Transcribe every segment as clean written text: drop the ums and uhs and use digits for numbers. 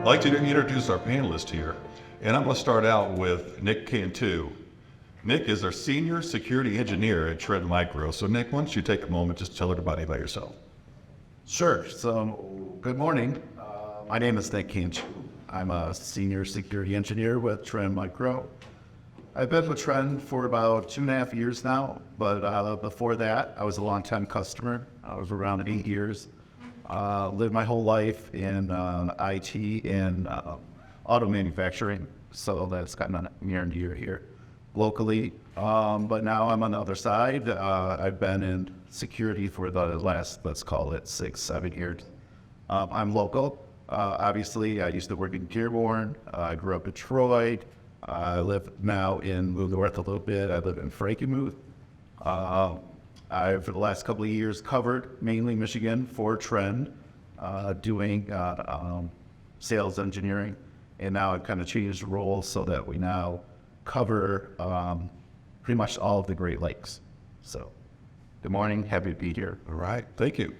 I'd like to introduce our panelist here, and I'm going to start out with Nick Cantu. Nick is our Senior Security Engineer at Trend Micro. So Nick, why don't you take a moment just to tell everybody about yourself? Sure. So, good morning. My name is Nick Cantu. I'm a Senior Security Engineer with Trend Micro. I've been with Trend for about 2.5 years now, but before that, I was a longtime customer. I was around 8 years. Lived my whole life in IT and auto manufacturing, so that's kind of near and dear here locally. But now I'm on the other side. I've been in security for the last, let's call it 6-7 years. I'm local. Obviously, I used to work in Dearborn. I grew up in Detroit. I live now moved north a little bit. I live in Frankenmuth. I've, for the last couple of years, covered mainly Michigan for Trend, doing sales engineering. And now I've kind of changed roles so that we now cover pretty much all of the Great Lakes. So, good morning. Happy to be here. All right, thank you.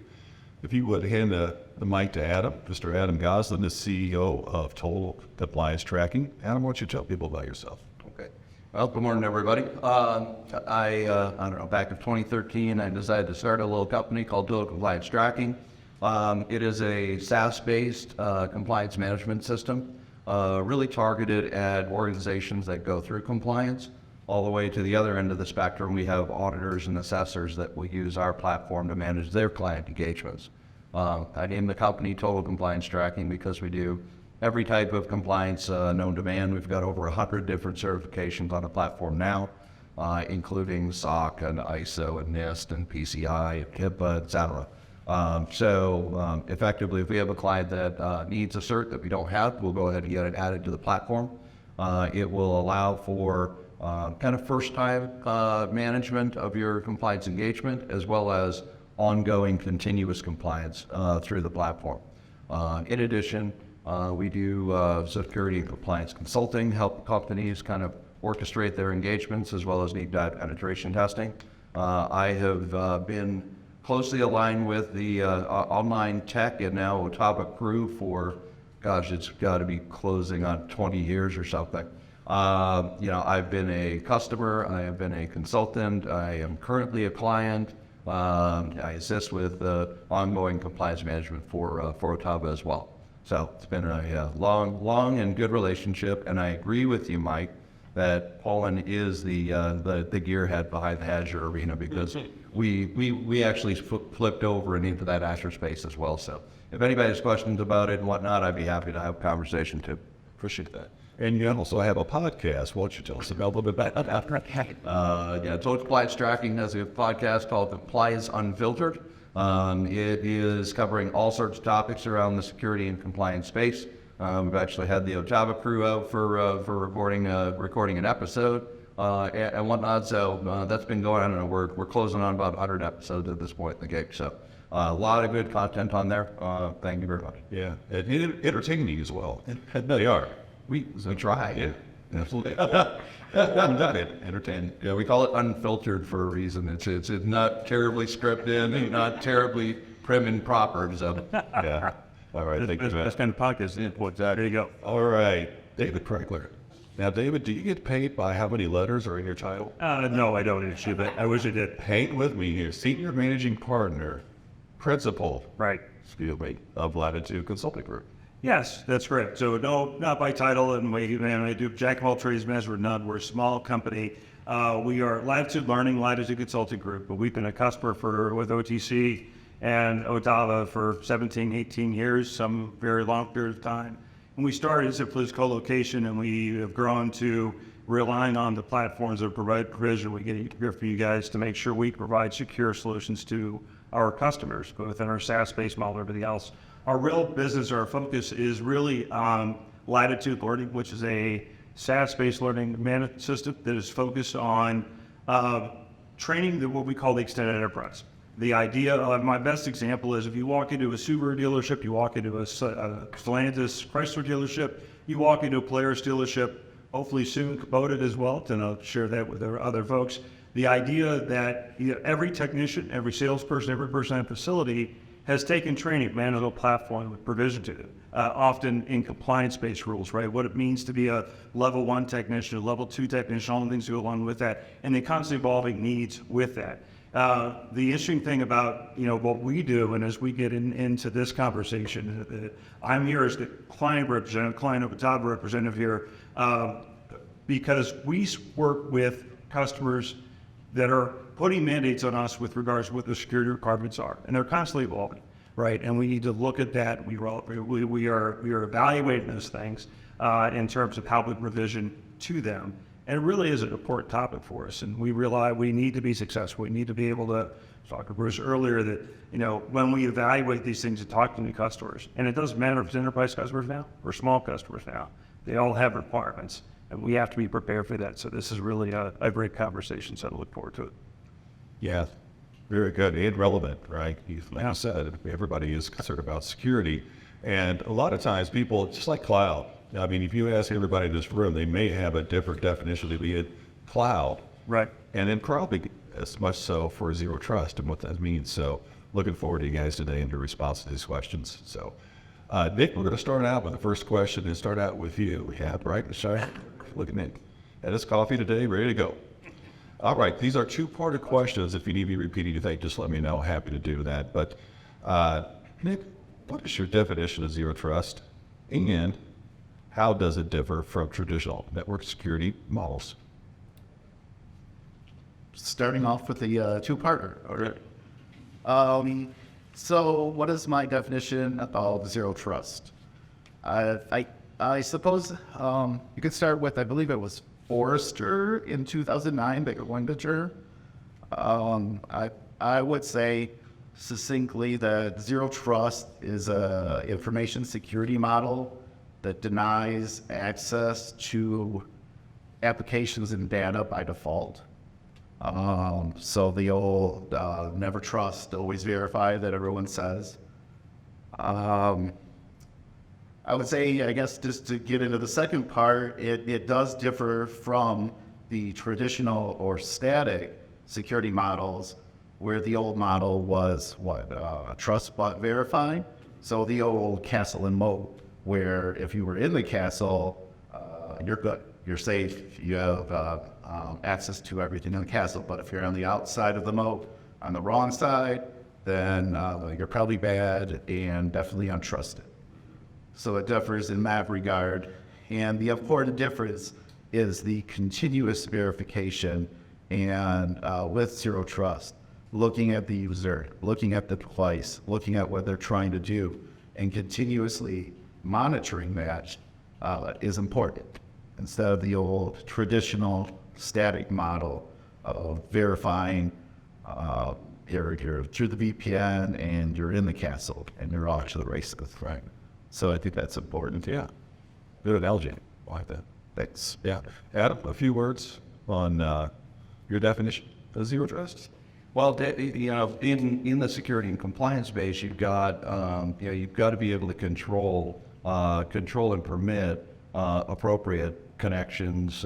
If you would hand the mic to Adam, Mr. Adam Goslin, the CEO of Total Compliance Tracking. Adam, why don't you tell people about yourself? Okay. Well, good morning, everybody. I don't know, back in 2013, I decided to start a little company called Total Compliance Tracking. It is a SaaS-based compliance management system, really targeted at organizations that go through compliance. All the way to the other end of the spectrum, we have auditors and assessors that will use our platform to manage their client engagements. I named the company Total Compliance Tracking because we do every type of compliance known to man. We've got over 100 different certifications on the platform now, including SOC and ISO and NIST and PCI, HIPAA, etc. Effectively, if we have a client that needs a cert that we don't have, we'll go ahead and get it added to the platform. It will allow for kind of first-time management of your compliance engagement, as well as ongoing continuous compliance through the platform. In addition, we do security and compliance consulting, help companies kind of orchestrate their engagements, as well as deep dive penetration testing. I have been closely aligned with the online tech and now OTAVA crew for, gosh, it's got to be closing on 20 years or something. I've been a customer, I have been a consultant, I am currently a client. I assist with ongoing compliance management for OTAVA as well. So it's been a long and good relationship, and I agree with you, Mike, that Poland is the gearhead behind the Azure arena, because we actually flipped over and into that Azure space as well. So if anybody has questions about it and whatnot, I'd be happy to have a conversation too. Appreciate that. And you also have a podcast. Why don't you tell us about a little bit about that? Total Compliance Tracking has a podcast called Compliance Unfiltered. It is covering all sorts of topics around the security and compliance space. We've actually had the OTAVA crew out for recording an episode and whatnot. So that's been going on. I don't know, we're closing on about 100 episodes at this point in the game. So a lot of good content on there. Thank you very much. Yeah, and entertaining as well. They are. We try. Yeah, absolutely. Entertaining. Yeah, we call it unfiltered for a reason. It's not terribly scripted and not terribly prim and proper. So yeah. All right. Thank you. That's kind of podcast. There you go. All right, David Craigler. Now, David, do you get paid by how many letters are in your title? No, I don't actually, but I wish I did. Hang with me here. Senior Managing Partner, Principal. Right. Excuse me, of Latitude Consulting Group. Yes, that's correct. So no, not by title, and I do jack of all trades, master of none. We're a small company. We are Latitude Learning, Latitude Consulting Group, but we've been a customer with OTC and OTAVA for 17, 18 years, some very long period of time. And we started as a police co-location, and we have grown to relying on the platforms that provide provision. We get here for you guys to make sure we provide secure solutions to our customers, both within our SaaS-based model and everything else. Our real business, our focus is really on Latitude Learning, which is a SaaS-based learning management system that is focused on training what we call the extended enterprise. The idea of my best example is if you walk into a Subaru dealership, you walk into a Stellantis Chrysler dealership, you walk into a Polaris dealership, hopefully soon Kubota as well, and I'll share that with our other folks. The idea that every technician, every salesperson, every person in a facility has taken training, managed a platform with provision to it, often in compliance-based rules, right? What it means to be a level 1 technician, a level 2 technician, all the things that go along with that, and the constantly evolving needs with that. The interesting thing about, what we do, and as we get into this conversation, I'm here as the client representative, client of OTAVA representative here, because we work with customers that are putting mandates on us with regards to what the security requirements are, and they're constantly evolving, right? And we need to look at that. We are evaluating those things in terms of how we provision to them. And it really is an important topic for us, and we realize we need to be successful. We need to be able to talk to Bruce earlier that, when we evaluate these things and talk to new customers, and it doesn't matter if it's enterprise customers now or small customers now, they all have requirements, and we have to be prepared for that. So this is really a great conversation, so I look forward to it. Yeah, very good and relevant, right? Like you said, everybody is concerned about security. And a lot of times people, just like cloud, I mean, if you ask everybody in this room, they may have a different definition of it. Cloud. Right. And then probably as much so for zero trust and what that means. So looking forward to you guys today and your response to these questions. So Nick, we're going to start out with the first question and start out with you. Yeah, right? Look at Nick. Had his coffee today, ready to go. All right, these are two-parted questions. If you need me repeating anything, just let me know. Happy to do that. But Nick, what is your definition of zero trust, and how does it differ from traditional network security models? Starting off with the two-parter. So what is my definition of zero trust? I suppose you could start with, I believe it was Forrester in 2009, the literature. I would say succinctly that zero trust is a information security model that denies access to applications and data by default. So the old never trust, always verify that everyone says. I would say, I guess, just to get into the second part, it does differ from the traditional or static security models, where the old model was trust but verify. So the old castle and moat, where if you were in the castle, you're good, you're safe, you have access to everything in the castle. But if you're on the outside of the moat, on the wrong side, then you're probably bad and definitely untrusted. So it differs in that regard. And the important difference is the continuous verification and with zero trust, looking at the user, looking at the device, looking at what they're trying to do, and continuously monitoring that is important, instead of the old traditional static model of verifying you're through the VPN and you're in the castle and you're off to the races, right? So I think that's important. Yeah, good analogy. I like that. Thanks. Yeah. Adam, a few words on your definition of zero trust? Well, in the security and compliance space, you've got to be able to control and permit appropriate connections,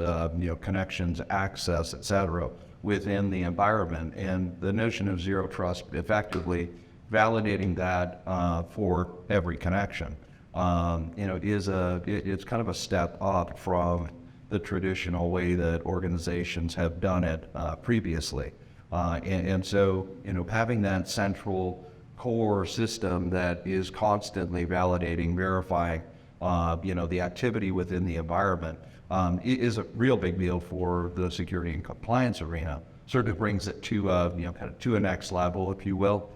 access, etc., within the environment. And the notion of zero trust, effectively validating that for every connection, it's kind of a step up from the traditional way that organizations have done it previously. And so, having that central core system that is constantly validating, verifying, the activity within the environment is a real big deal for the security and compliance arena. Certainly brings it to, kind of to a next level, if you will,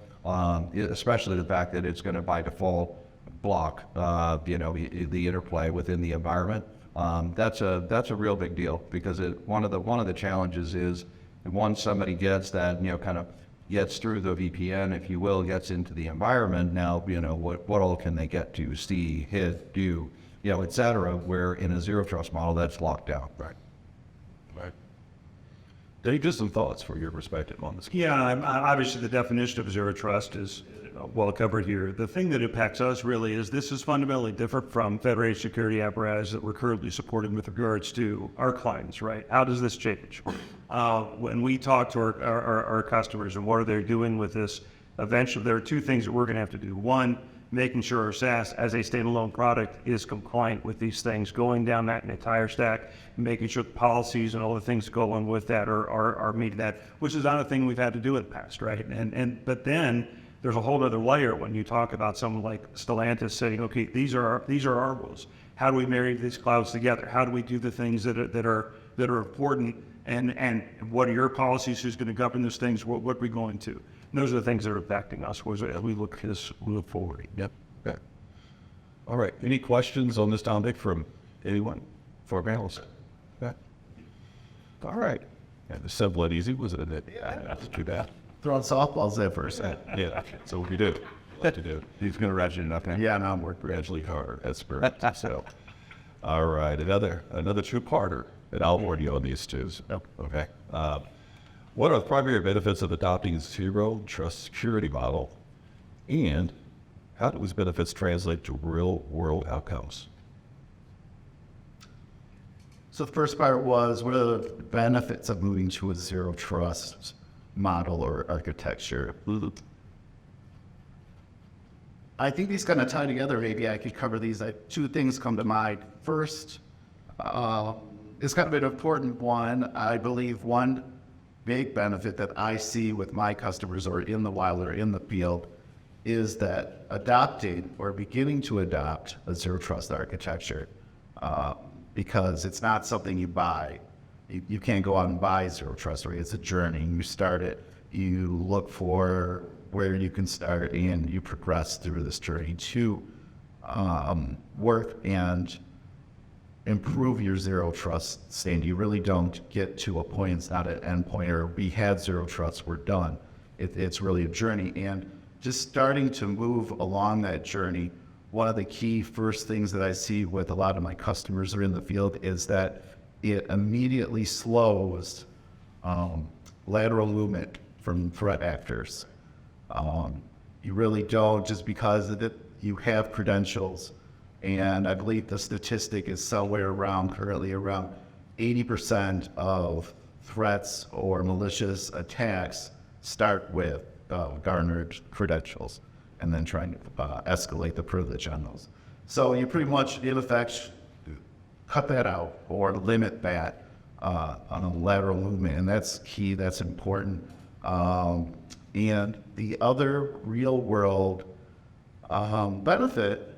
especially the fact that it's going to by default block, the interplay within the environment. That's a real big deal, because one of the challenges is, once somebody gets that, kind of gets through the VPN, if you will, gets into the environment, now, what all can they get to, see, hit, do, et cetera, where in a zero trust model, that's locked down. Right. Right. Dave, just some thoughts for your perspective on this. Yeah, obviously the definition of zero trust is well covered here. The thing that impacts us really is this is fundamentally different from federated security apparatus that we're currently supporting with regards to our clients, right? How does this change? When we talk to our customers and what are they doing with this eventually there are two things that we're going to have to do. One, making sure our SaaS as a standalone product is compliant with these things, going down that entire stack, making sure the policies and all the things going with that are meeting that, which is not a thing we've had to do in the past, right? But then there's a whole other layer when you talk about someone like Stellantis saying, okay, these are our rules. How do we marry these clouds together? How do we do the things that are important? And what are your policies? Who's going to govern those things? What are we going to? And those are the things that are affecting us as we look forward. Yep. Okay. All right. Any questions on this topic from anyone for panelists? Okay. All right. Yeah, the simple and easy, wasn't it? Yeah, that's too bad. Throwing softballs there for a second. Yeah. So what we do? What to do? He's going to ratchet it up now. Yeah, no, I'm working. Gradually hard. That's perfect. So, all right. Another two-parter, and I'll warn you on these two. So, okay. What are the primary benefits of adopting zero trust security model, and how do those benefits translate to real-world outcomes? So the first part was, what are the benefits of moving to a zero trust model or architecture? I think these kind of tie together. Maybe I could cover these. Two things come to mind. First, it's kind of an important one. I believe one big benefit that I see with my customers or in the wild or in the field is that adopting or beginning to adopt a zero trust architecture, because it's not something you buy. You can't go out and buy zero trust, right? It's a journey. You start it, you look for where you can start, and you progress through this journey to work and improve your zero trust stand. You really don't get to a point, it's not an end point, or we had zero trust, we're done. It's really a journey. And just starting to move along that journey, one of the key first things that I see with a lot of my customers are in the field is that it immediately slows lateral movement from threat actors. You really don't, just because of it, you have credentials. And I believe the statistic is somewhere currently around 80% of threats or malicious attacks start with garnered credentials and then trying to escalate the privilege on those. So you pretty much, in effect, cut that out or limit that on a lateral movement. And that's key, that's important. And the other real world benefit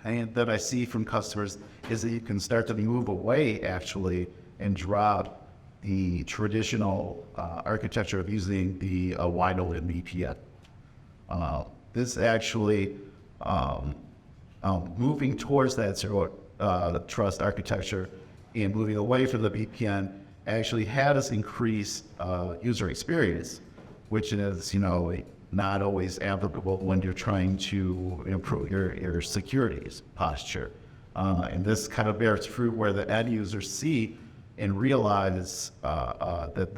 that I see from customers is that you can start to move away actually and drop the traditional architecture of using the wide open VPN. This actually moving towards that zero trust architecture and moving away from the VPN actually has increased user experience, which is, not always applicable when you're trying to improve your security posture. And this kind of bears fruit where the end users see and realize that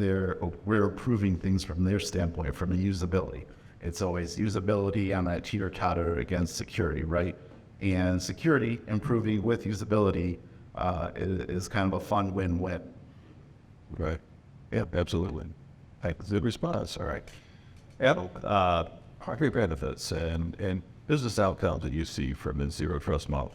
we're improving things from their standpoint, from the usability. It's always usability on that teeter-totter against security, right? And security improving with usability is kind of a fun win-win. Right. Yeah, absolutely. Good response. All right. Adam, primary benefits and business outcomes that you see from the zero trust model.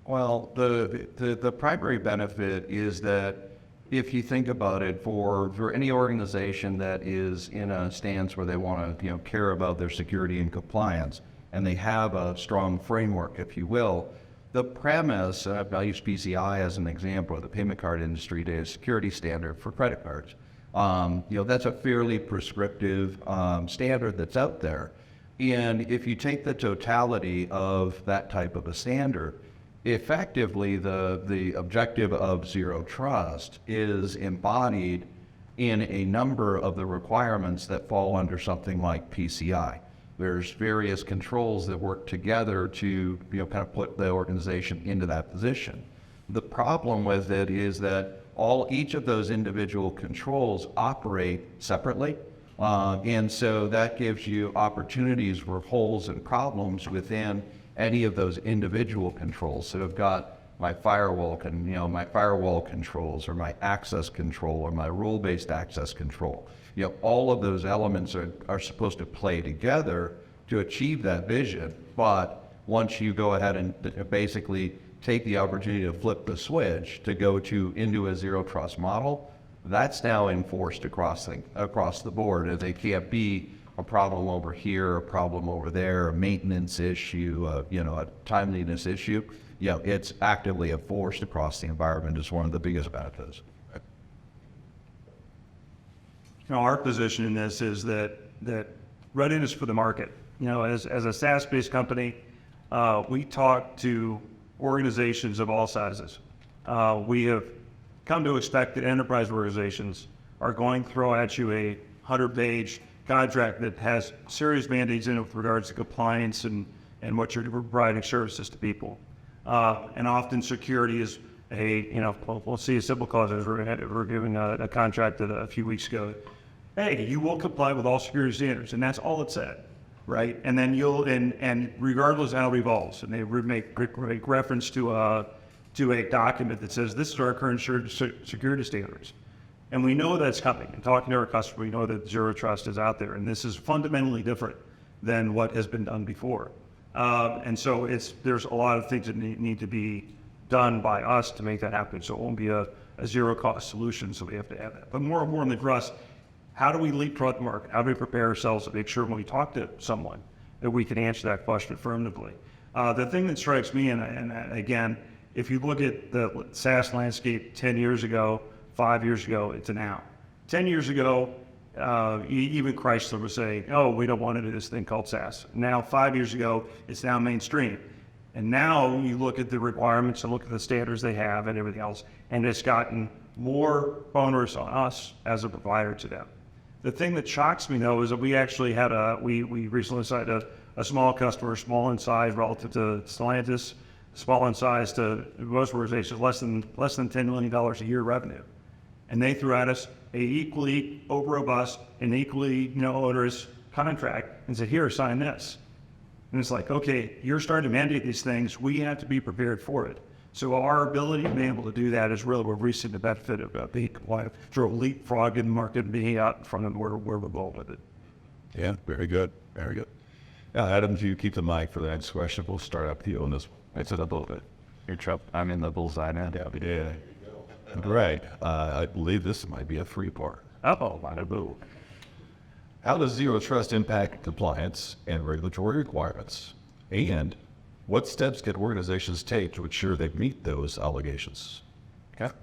Well, the primary benefit is that if you think about it, for any organization that is in a stance where they want to care about their security and compliance, and they have a strong framework, if you will, the premise, I'll use PCI as an example, of the payment card industry today, is security standard for credit cards. That's a fairly prescriptive standard that's out there. And if you take the totality of that type of a standard, effectively the objective of zero trust is embodied in a number of the requirements that fall under something like PCI. There's various controls that work together to kind of put the organization into that position. The problem with it is that each of those individual controls operate separately. And so that gives you opportunities for holes and problems within any of those individual controls. So we've got my firewall my firewall controls, or my access control, or my role-based access control. All of those elements are supposed to play together to achieve that vision. But once you go ahead and basically take the opportunity to flip the switch to go into a zero trust model, that's now enforced across the board. And they can't be a problem over here, a problem over there, a maintenance issue, a timeliness issue. It's actively enforced across the environment is one of the biggest benefits. Our position in this is that readiness for the market. As a SaaS-based company, we talk to organizations of all sizes. We have come to expect that enterprise organizations are going to throw at you a 100-page contract that has serious mandates in it with regards to compliance and what you're providing services to people. And often security is we'll see a simple cause as we're giving a contract a few weeks ago. Hey, you will comply with all security standards, and that's all it said, right? And then and regardless how it evolves, and they make reference to a document that says this is our current security standards. And we know that's coming. And talking to our customer, we know that zero trust is out there, and this is fundamentally different than what has been done before. And so there's a lot of things that need to be done by us to make that happen. So it won't be a zero cost solution. So we have to have that. But more importantly for us, how do we leapfrog the market? How do we prepare ourselves to make sure when we talk to someone that we can answer that question affirmatively? The thing that strikes me, and again, if you look at the SaaS landscape 10 years ago, 5 years ago, it's now. 10 years ago, even Chrysler was saying, oh, we don't want to do this thing called SaaS. Now, 5 years ago, it's now mainstream. And now you look at the requirements and look at the standards they have and everything else, and it's gotten more onerous on us as a provider to them. The thing that shocks me, though, is that we actually had we recently signed a small customer, small in size relative to Stellantis, small in size to most organizations, less than $10 million a year revenue. And they threw at us a equally robust and equally onerous contract and said, here, sign this. And it's like, okay, you're starting to mandate these things. We have to be prepared for it. So our ability to be able to do that is really where we see the benefit of being compliant, sort of leapfrog in the market and being out in front of where we're going with it. Yeah, very good. Very good. Adam, if you keep the mic for the next question, we'll start up with you on this one. It's a little bit. You're Trump. I'm in the bullseye now. Yeah. Right. I believe this might be a three-part. Oh, How does zero trust impact compliance and regulatory requirements? And what steps can organizations take to ensure they meet those obligations? Okay.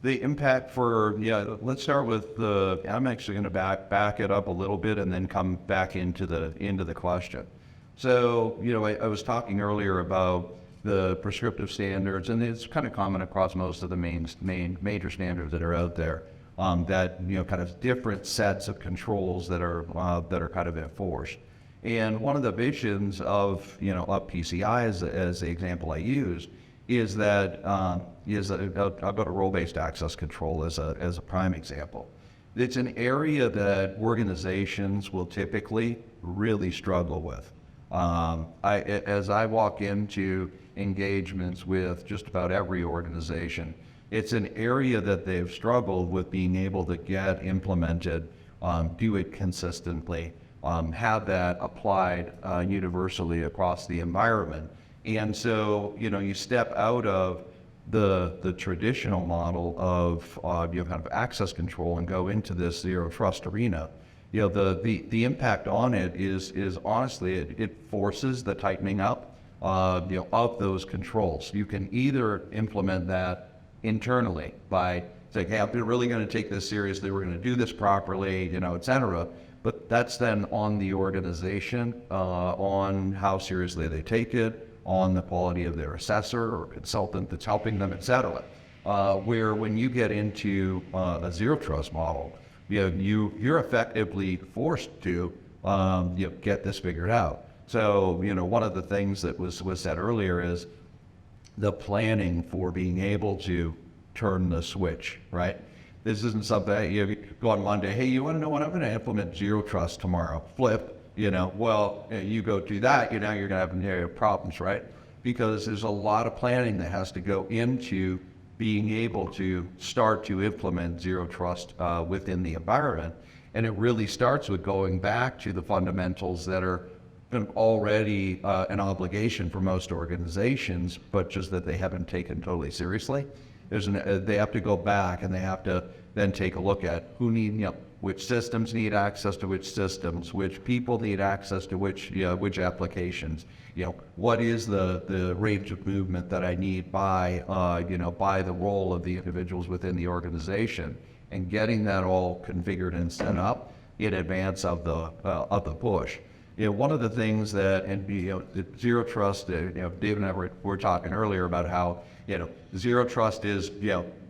The impact let's start with I'm actually going to back it up a little bit and then come back into the question. So, I was talking earlier about the prescriptive standards, and it's kind of common across most of the major standards that are out there, that, kind of different sets of controls that are kind of enforced. And one of the visions of PCI as the example I use is that I've got a role-based access control as a prime example. It's an area that organizations will typically really struggle with. As I walk into engagements with just about every organization, it's an area that they've struggled with being able to get implemented, do it consistently, have that applied universally across the environment. And so, you step out of the traditional model of kind of access control and go into this zero trust arena. The impact on it is honestly, it forces the tightening up of those controls. You can either implement that internally by saying, hey, I'm really going to take this seriously, we're going to do this properly, et cetera. But that's then on the organization, on how seriously they take it, on the quality of their assessor or consultant that's helping them, et cetera. Where when you get into a zero trust model, you're effectively forced to get this figured out. So, one of the things that was said earlier is the planning for being able to turn the switch, right? This isn't something you go on Monday, hey, you want to know what I'm going to implement zero trust tomorrow? Flip, you go do that, you're going to have problems, right? because there's a lot of planning that has to go into being able to start to implement zero trust within the environment. And it really starts with going back to the fundamentals that are already an obligation for most organizations, but just that they haven't taken totally seriously. They have to go back and they have to then take a look at which systems need access to which systems, which people need access to which applications. What is the range of movement that I need by the role of the individuals within the organization, and getting that all configured and set up in advance of the push. One of the things that, the zero trust, Dave and I were talking earlier about how, zero trust is,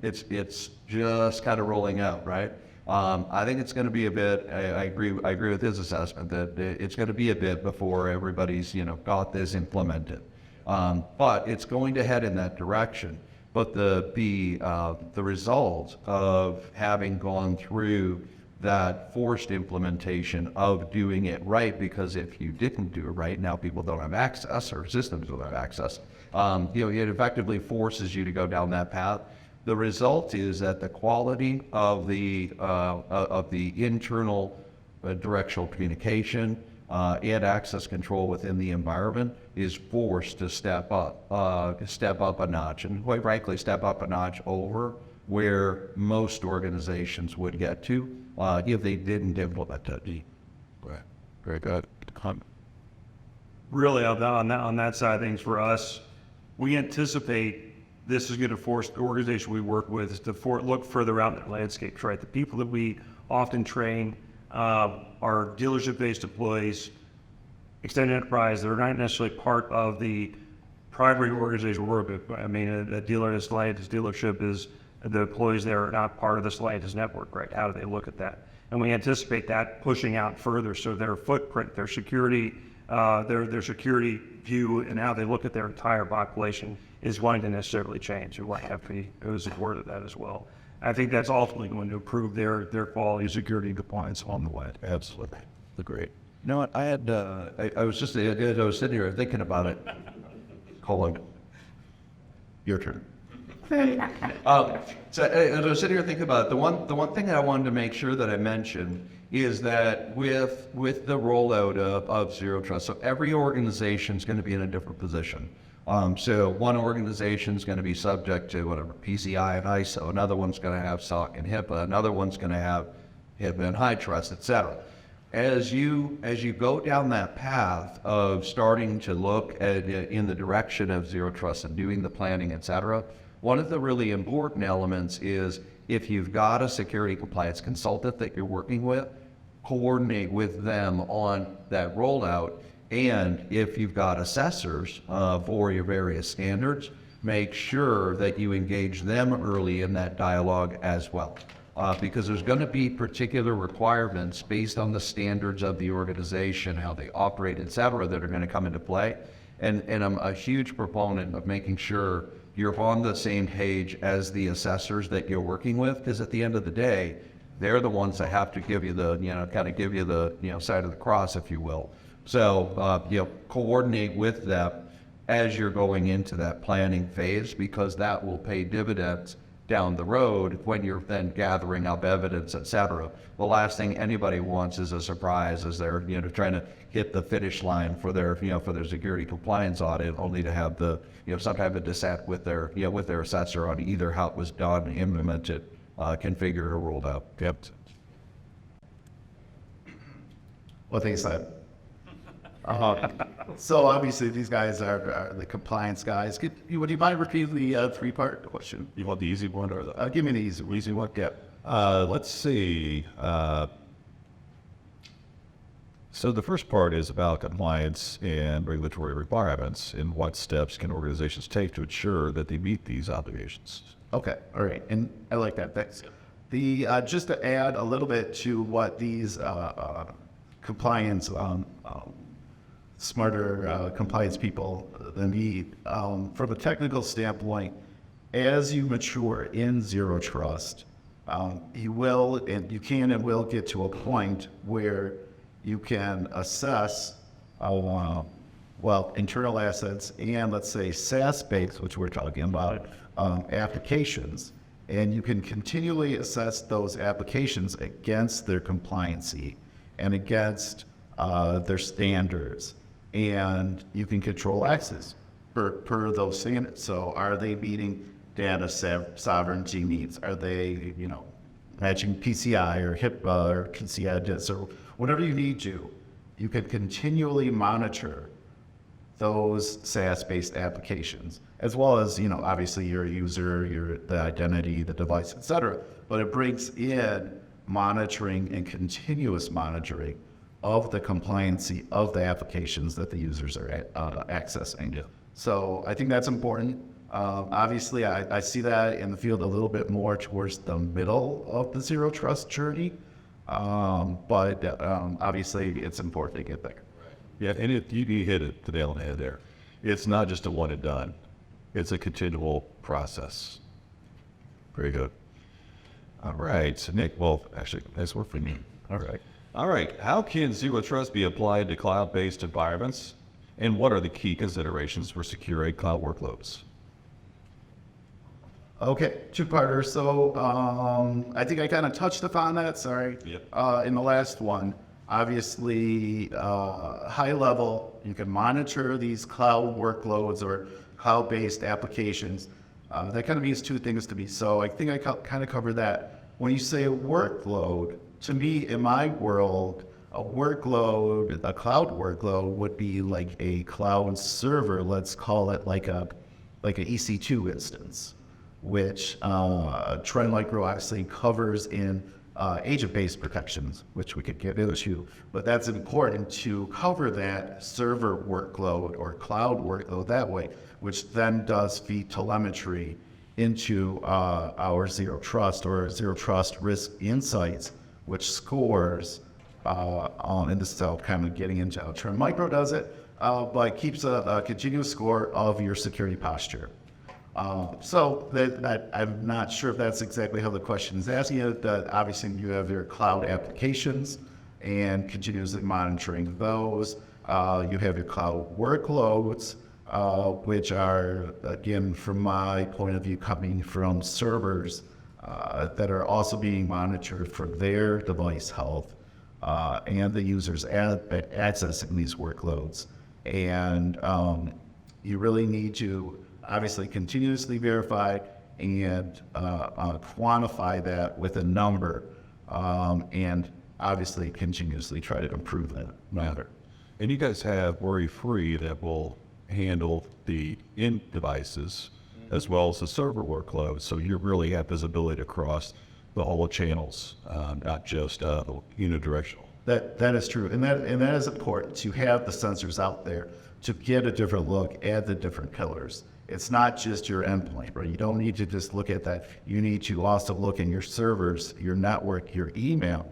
it's just kind of rolling out, right? I think it's going to be a bit, I agree with his assessment that it's going to be a bit before everybody's, got this implemented. But it's going to head in that direction. But the result of having gone through that forced implementation of doing it right, because if you didn't do it right, now people don't have access, or systems don't have access. It effectively forces you to go down that path. The result is that the quality of the internal directional communication and access control within the environment is forced to step up a notch, and quite frankly, step up a notch over where most organizations would get to if they didn't implement it. Right. Very good. Really, on that side of things for us, we anticipate this is going to force the organization we work with to look further out in the landscape, right? The people that we often train are dealership-based employees, extended enterprise. They're not necessarily part of the primary organization we work with. I mean, a dealer in a Stellantis dealership is, the employees there are not part of the Stellantis network, right? How do they look at that? And we anticipate that pushing out further, so their footprint, their security view, and how they look at their entire population is going to necessarily change. It will have to be, it was a word of that as well. I think that's ultimately going to improve their quality, security, and compliance on the way. Absolutely. Great. You know what? I had I was sitting here thinking about it. Colin, your turn. So as I was sitting here thinking about it, the one thing that I wanted to make sure that I mentioned is that with the rollout of zero trust, so every organization is going to be in a different position. So one organization is going to be subject to whatever PCI and ISO, another one's going to have SOC and HIPAA, another one's going to have HIPAA and high trust, etc. As you go down that path of starting to look at in the direction of zero trust and doing the planning, etc., one of the really important elements is, if you've got a security compliance consultant that you're working with, coordinate with them on that rollout. And if you've got assessors for your various standards, make sure that you engage them early in that dialogue as well. Because there's going to be particular requirements based on the standards of the organization, how they operate, et cetera, that are going to come into play. And I'm a huge proponent of making sure you're on the same page as the assessors that you're working with, because at the end of the day, they're the ones that have to give you the, kind of give you the, side of the cross, if you will. So, coordinate with them as you're going into that planning phase, because that will pay dividends down the road when you're then gathering up evidence, et cetera. The last thing anybody wants is a surprise as they're, trying to hit the finish line for their, for their security compliance audit, only to have the, some type of dissent with their, with their assessor on either how it was done, implemented, configured, or rolled out. Yep. What they said. So obviously these guys are the compliance guys. Would you mind repeating the three-part question? You want the easy one or the Give me the easy one. Yeah. Let's see. So the first part is about compliance and regulatory requirements, and what steps can organizations take to ensure that they meet these obligations. Okay, all right, and I like that. Thanks. Just to add a little bit to what these compliance smarter compliance people need, from a technical standpoint, as you mature in zero trust, you will and you can and will get to a point where you can assess well, internal assets and let's say SaaS-based, which we're talking about, applications. And you can continually assess those applications against their compliancy and against their standards. And you can control access per those standards. So are they meeting data sovereignty needs? Are they, matching PCI or HIPAA or PCI or whatever you need to? You can continually monitor those SaaS-based applications, as well as, obviously your user, the identity, the device, et cetera. But it brings in monitoring and continuous monitoring of the compliancy of the applications that the users are accessing. Yeah. So I think that's important. Obviously, I see that in the field a little bit more towards the middle of the zero trust journey. But obviously, it's important to get there. Yeah, and you hit it the nail on the head there. It's not just a one and done. It's a continual process. Very good. All right, so Nick, well, actually, nice work for me. All right. All right, how can zero trust be applied to cloud-based environments? And what are the key considerations for securing cloud workloads? Okay, two-parter. So I think I kind of touched upon that, sorry, in the last one. Obviously, high level, you can monitor these cloud workloads or cloud-based applications. That kind of means two things to me. So I think I kind of covered that. When you say a workload, to me, in my world, a workload, a cloud workload would be like a cloud server, let's call it like an EC2 instance, which Trend Micro obviously covers in agent-based protections, which we could get into. But that's important to cover that server workload or cloud workload that way, which then does feed telemetry into our zero trust or zero trust risk insights, which scores, and this is how kind of getting into how Trend Micro does it, but keeps a continuous score of your security posture. So that I'm not sure if that's exactly how the question is asking it. Obviously, you have your cloud applications and continuously monitoring those. You have your cloud workloads, which are, again, from my point of view, coming from servers that are also being monitored for their device health and the users accessing these workloads. And you really need to obviously continuously verify and quantify that with a number, and obviously continuously try to improve that matter. And you guys have Worry-Free that will handle the end devices as well as the server workload, so you really have visibility across the whole channels, not just unidirectional. That is true, and that is important to have the sensors out there to get a different look at the different pillars. It's not just your endpoint, right? You don't need to just look at that. You need to also look in your servers, your network, your email.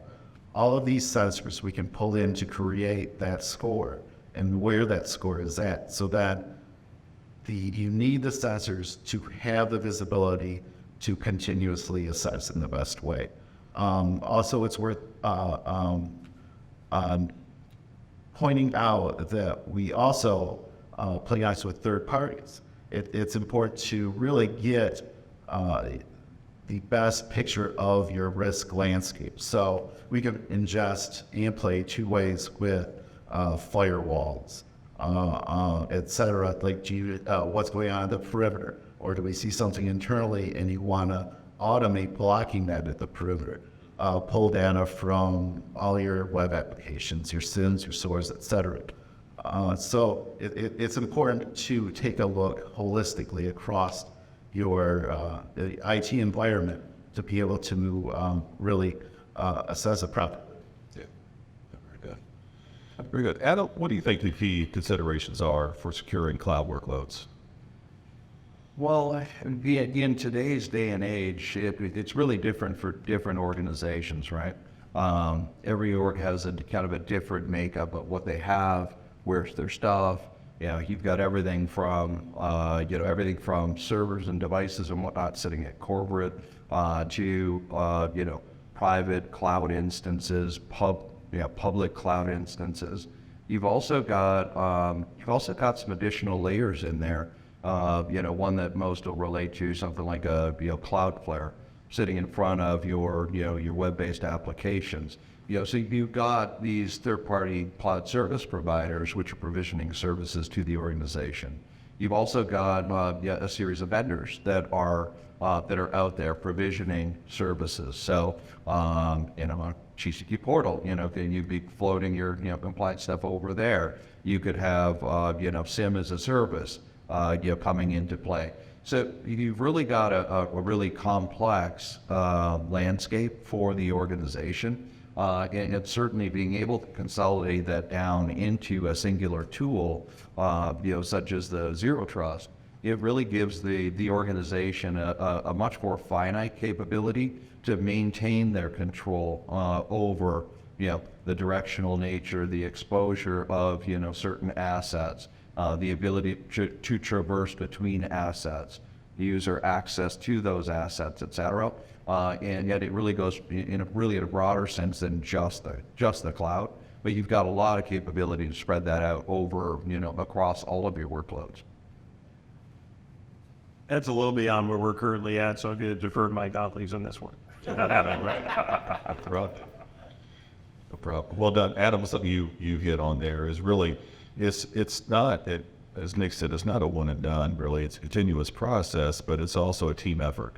All of these sensors we can pull in to create that score and where that score is at, so that you need the sensors to have the visibility to continuously assess in the best way. Also, it's worth pointing out that we also play nice with third parties. It's important to really get the best picture of your risk landscape. So we can ingest and play two ways with firewalls, et cetera. Like, what's going on at the perimeter? Or do we see something internally and you want to automate blocking that at the perimeter? Pull data from all your web applications, your SIMs, your SOARs, et cetera. So it's important to take a look holistically across your IT environment to be able to really assess a problem. Yeah, very good. Very good. Adam, what do you think the key considerations are for securing cloud workloads? Well, in today's day and age, it's really different for different organizations, right? Every org has a kind of a different makeup of what they have, where's their stuff. You've got everything from servers and devices and whatnot sitting at corporate to private cloud instances, public cloud instances. You've also got some additional layers in there. One that most will relate to something like a Cloudflare sitting in front of your web-based applications. So you've got these third-party cloud service providers which are provisioning services to the organization. You've also got a series of vendors that are out there provisioning services. So, GCP portal, can you be floating your compliance stuff over there? You could have SIM as a service coming into play. So you've really got a really complex landscape for the organization. And certainly being able to consolidate that down into a singular tool, such as the Zero Trust, it really gives the organization a much more finite capability to maintain their control over, the directional nature, the exposure of, certain assets, the ability to traverse between assets, user access to those assets, et cetera. And yet it really goes in a broader sense than just the cloud, but you've got a lot of capability to spread that out over, across all of your workloads. That's a little beyond where we're currently at, so I'm going to defer to my colleagues on this one. No problem. Well done, Adam. Something you hit on there is really, it's not, as Nick said, it's not a one and done. Really, it's a continuous process, but it's also a team effort.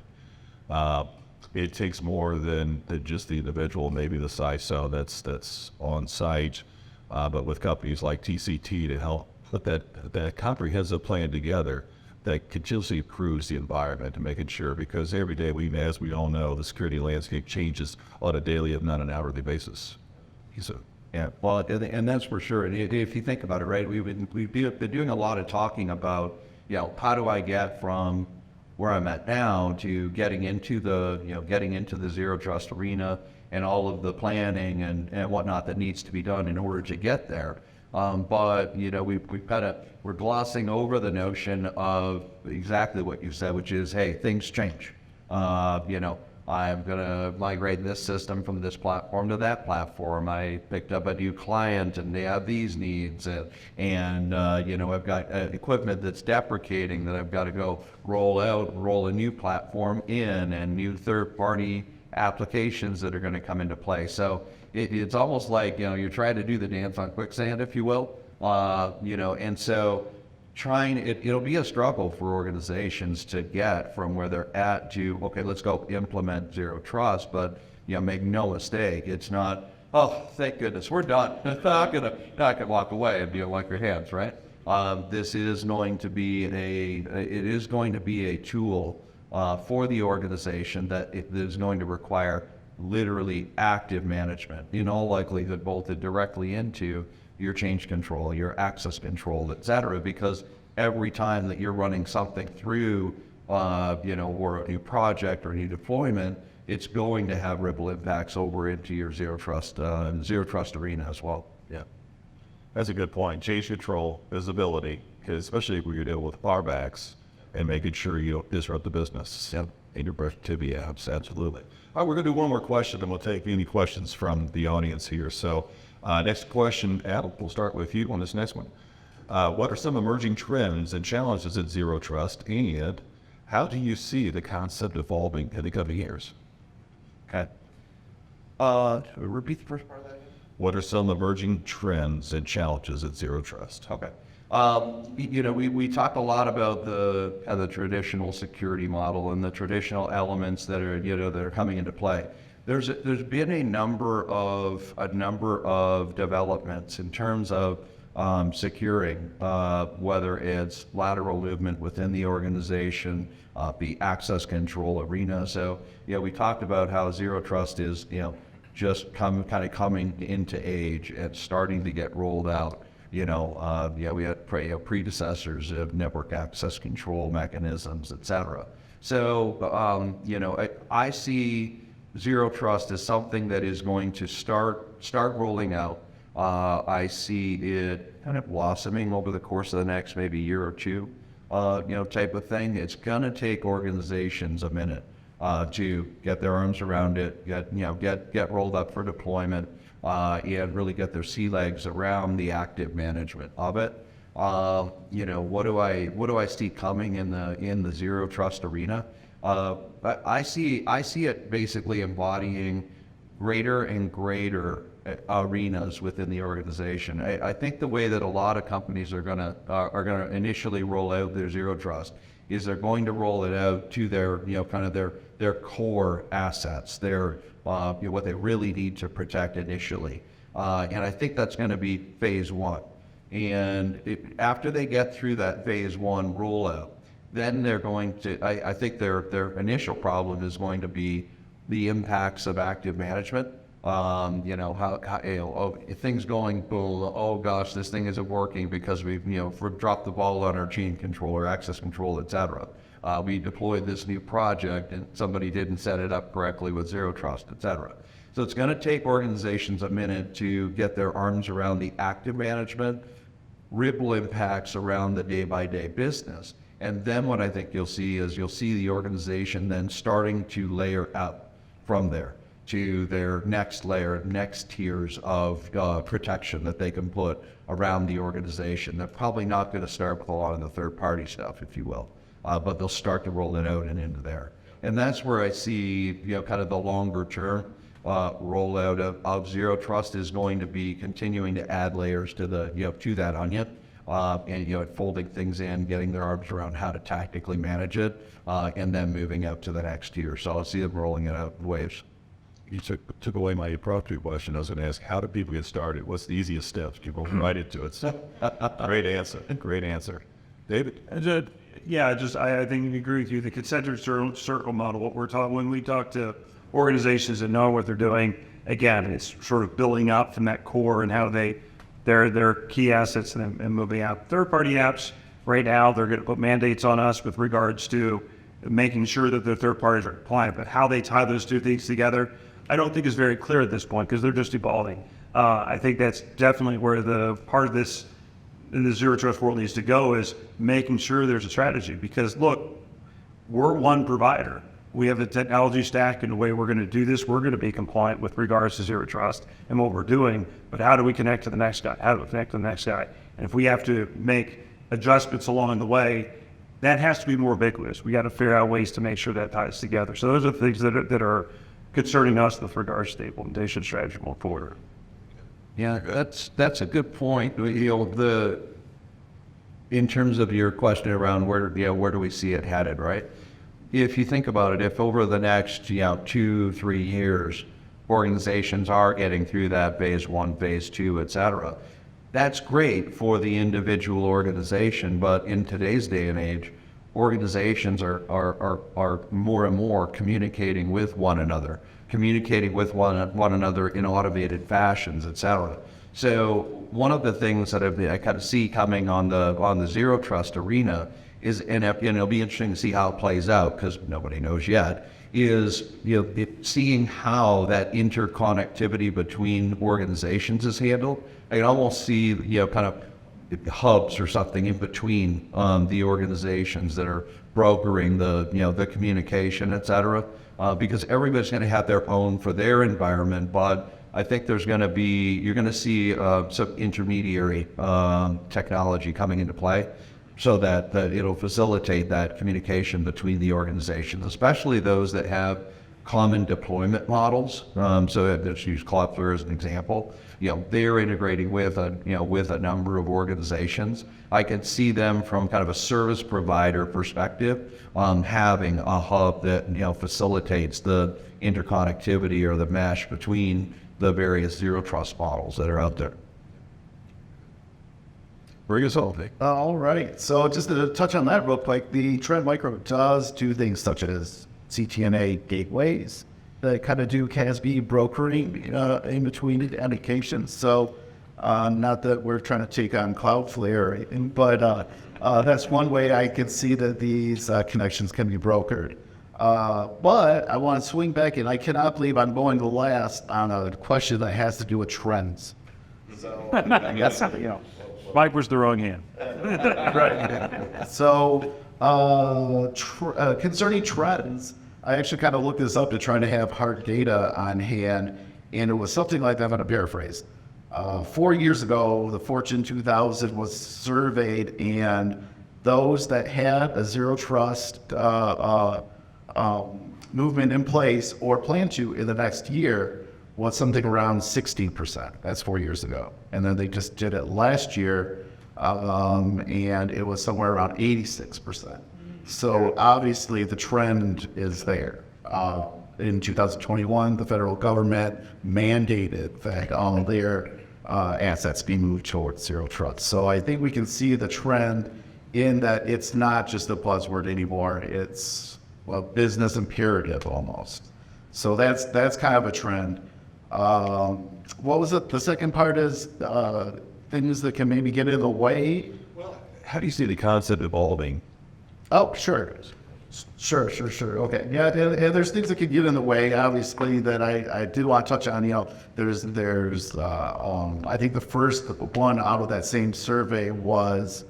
It takes more than just the individual, maybe the CISO that's on site, but with companies like TCT to help put that comprehensive plan together that continuously improves the environment and making sure, because every day as we all know, the security landscape changes on a daily, if not an hourly basis. So, yeah, well, and that's for sure. And if you think about it, right, we've been doing a lot of talking about, how do I get from where I'm at now to getting into the Zero Trust arena and all of the planning and whatnot that needs to be done in order to get there. But we're glossing over the notion of exactly what you said, which is, hey, things change. I'm going to migrate this system from this platform to that platform. I picked up a new client and they have these needs, and I've got equipment that's deprecating that I've got to go roll a new platform in, and new third-party applications that are going to come into play. So it's almost like, you're trying to do the dance on quicksand, if you will, and so it'll be a struggle for organizations to get from where they're at to, okay, let's go implement Zero Trust, but make no mistake, it's not, oh, thank goodness, we're done. Not gonna walk away and be like your hands, right? This is going to be a tool for the organization that is going to require literally active management, in all likelihood bolted directly into your change control, your access control, et cetera, because every time that you're running something through, or a new project or a new deployment, it's going to have ripple impacts over into your Zero Trust arena as well. yeah, that's a good point. Change control, visibility, because especially when you're dealing with farbacks and making sure you don't disrupt the business. Yep. And your productivity apps, absolutely. All right, we're going to do one more question, and we'll take any questions from the audience here. So, next question, Adam, we'll start with you on this next one. What are some emerging trends and challenges in Zero Trust, and how do you see the concept evolving in the coming years? Okay. Repeat the first part of that again? What are some emerging trends and challenges in Zero Trust? Okay. We talked a lot about the traditional security model and the traditional elements that are coming into play. There's been a number of developments in terms of securing, whether it's lateral movement within the organization, the access control arena. So we talked about how Zero Trust is just coming into age and starting to get rolled out. We had predecessors of network access control mechanisms, et cetera. So, I see Zero Trust as something that is going to start rolling out. I see it kind of blossoming over the course of the next maybe year or two, type of thing. It's going to take organizations a minute to get their arms around it, get rolled up for deployment. and really get their sea legs around the active management of it. What do I see coming in the zero trust arena? I see it basically embodying greater and greater arenas within the organization. I think the way that a lot of companies are gonna initially roll out their zero trust is they're going to roll it out to their kind of their core assets, their what they really need to protect initially, and I think that's going to be phase one. And after they get through that phase one rollout, then they're going to. I think their initial problem is going to be the impacts of active management. If things going, oh gosh, this thing isn't working because we've dropped the ball on our chain control or access control, etc. We deployed this new project and somebody didn't set it up correctly with zero trust, etc. So it's going to take organizations a minute to get their arms around the active management, ripple impacts around the day-by-day business. And then what I think you'll see the organization then starting to layer up from there to their next layer, next tiers of protection that they can put around the organization. They're probably not going to start with a lot of the third-party stuff, if you will, but they'll start to roll it out and into there. And that's where I see, kind of the longer-term rollout of zero trust is going to be continuing to add layers to to that onion, and folding things in, getting their arms around how to tactically manage it, and then moving out to the next tier. So I'll see them rolling it out in waves. You took away my impromptu question. I was going to ask, how do people get started? What's the easiest steps? People right into it. So, great answer. Great answer. David? I think I agree with you. The concentric circle model, what we're talking, when we talk to organizations that know what they're doing, again, it's sort of building up from that core and how their key assets and moving out. Third-party apps, right now, they're going to put mandates on us with regards to making sure that the third parties are compliant, but how they tie those two things together, I don't think is very clear at this point because they're just evolving. I think that's definitely where the part of this in the zero trust world needs to go, is making sure there's a strategy. Because look, we're one provider. We have the technology stack and the way we're going to do this. We're going to be compliant with regards to zero trust and what we're doing. But how do we connect to the next guy? How do we connect to the next guy? And if we have to make adjustments along the way, that has to be more ubiquitous. We got to figure out ways to make sure that ties together. So those are the things that are concerning us with regards to the implementation strategy going forward. Yeah, that's a good point. In terms of your question around where do we see it headed, right? If you think about it, if over the next 2-3 years, organizations are getting through that phase one, phase two, et cetera, that's great for the individual organization. But in today's day and age, organizations are more and more communicating with one another in automated fashions, et cetera. So one of the things that I kind of see coming on the zero trust arena is, and it'll be interesting to see how it plays out because nobody knows yet, is seeing how that interconnectivity between organizations is handled. I can almost see kind of hubs or something in between the organizations that are brokering the communication, et cetera, because everybody's going to have their own for their environment. But I think you're going to see some intermediary technology coming into play, so that it'll facilitate that communication between the organizations, especially those that have common deployment models. So let's use Cloudflare as an example. They're integrating with a number of organizations. I can see them from kind of a service provider perspective, having a hub that facilitates the interconnectivity or the mesh between the various zero trust models that are out there. Bring us home, Nick. All right. So just to touch on that real quick, the Trend Micro does do things such as CTNA gateways that kind of do CASB brokering in between indications. So not that we're trying to take on Cloudflare, but that's one way I can see that these connections can be brokered. But I want to swing back, and I cannot believe I'm going to last on a question that has to do with trends. So I guess, Mike was the wrong hand. Right. So, concerning trends, I actually kind of looked this up to try to have hard data on hand. And it was something like that. I'm going to paraphrase. 4 years ago, the Fortune 2000 was surveyed, and those that had a zero trust movement in place or plan to in the next year was something around 16%. That's 4 years ago. And then they just did it last year, and it was somewhere around 86%. So obviously the trend is there. In 2021, the federal government mandated that all their assets be moved towards zero trust. So I think we can see the trend in that it's not just a buzzword anymore. It's a business imperative almost. So that's kind of a trend. What was it? The second part is things that can maybe get in the way. How do you see the concept evolving? Oh, sure. Okay. Yeah, and there's things that could get in the way, obviously, that I did want to touch on. There's I think the first one out of that same survey was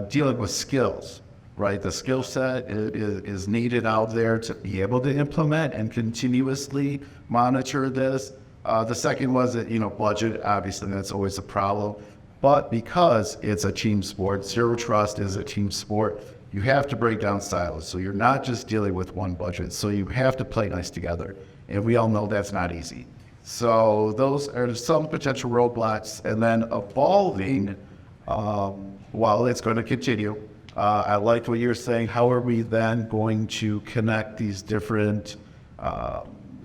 dealing with skills, right? The skill set is needed out there to be able to implement and continuously monitor this. The second was that, budget, obviously, that's always a problem. But because it's a team sport, zero trust is a team sport, you have to break down silos. So you're not just dealing with one budget. So you have to play nice together. And we all know that's not easy. So those are some potential roadblocks. And then evolving, while it's going to continue, I liked what you were saying. How are we then going to connect these different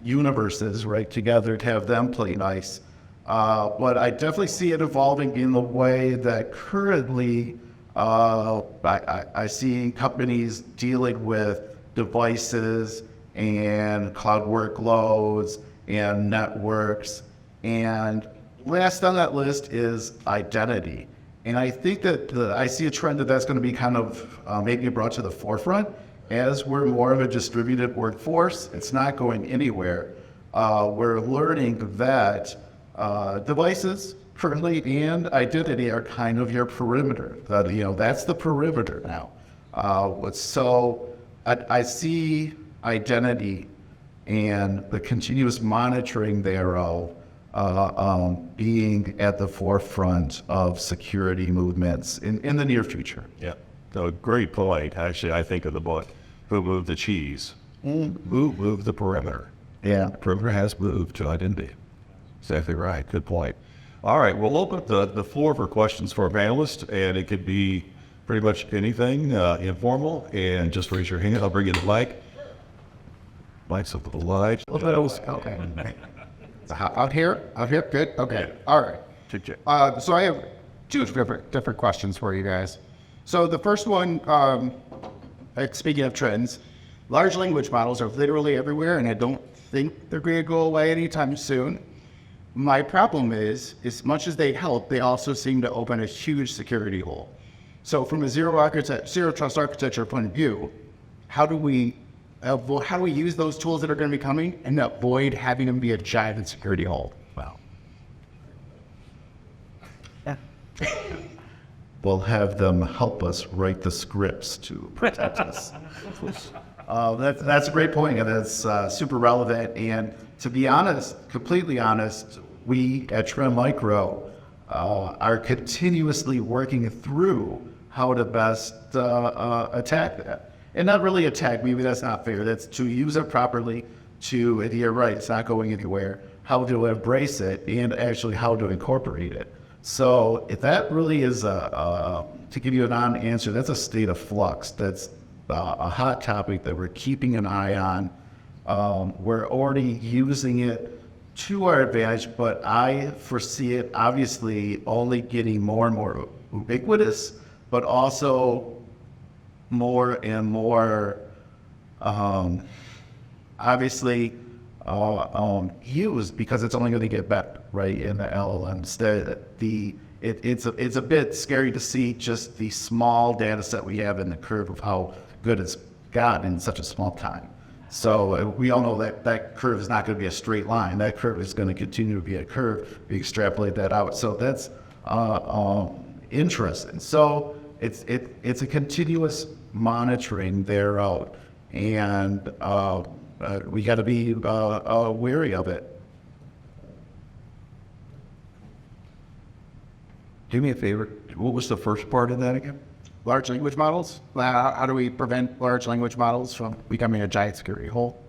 universes, right, together to have them play nice? But I definitely see it evolving in the way that currently I see companies dealing with devices and cloud workloads and networks. And last on that list is identity. And I think that I see a trend that's going to be kind of maybe brought to the forefront as we're more of a distributed workforce. It's not going anywhere. We're learning that devices currently and identity are kind of your perimeter. That's the perimeter now. So I see identity and the continuous monitoring thereof being at the forefront of security movements in the near future. Yeah. So great point. Actually, I think of the book, Who Moved the Cheese? Who moved the perimeter? Yeah. The perimeter has moved to identity. Exactly right. Good point. All right. We'll open up the floor for questions for our panelists, and it could be pretty much anything informal. And just raise your hand. I'll bring you the mic. Mic's up to the light. Okay. Out here? Good? Okay. All right. So I have two different questions for you guys. So the first one, speaking of trends, large language models are literally everywhere, and I don't think they're going to go away anytime soon. My problem is, as much as they help, they also seem to open a huge security hole. So from a zero trust architecture point of view, how do we use those tools that are going to be coming and avoid having them be a giant security hole? Wow. We'll have them help us write the scripts to protect us. That's a great point, and it's super relevant. And to be honest, completely honest, we at Trem Micro are continuously working through how to best attack that. And not really attack, maybe that's not fair. That's to use it properly, and you're right, it's not going anywhere, how to embrace it, and actually how to incorporate it. So if that really is, to give you a non-answer, that's a state of flux. That's a hot topic that we're keeping an eye on. We're already using it to our advantage, but I foresee it obviously only getting more and more ubiquitous, but also more and more obviously used, because it's only going to get better, right, in the LLMs. It's a bit scary to see just the small data set we have in the curve of how good it's gotten in such a small time. So we all know that curve is not going to be a straight line. That curve is going to continue to be a curve. We extrapolate that out. So that's interesting. So it's a continuous monitoring thereof, and we got to be wary of it. Do me a favor. What was the first part of that again? Large language models? How do we prevent large language models from becoming a giant security hole?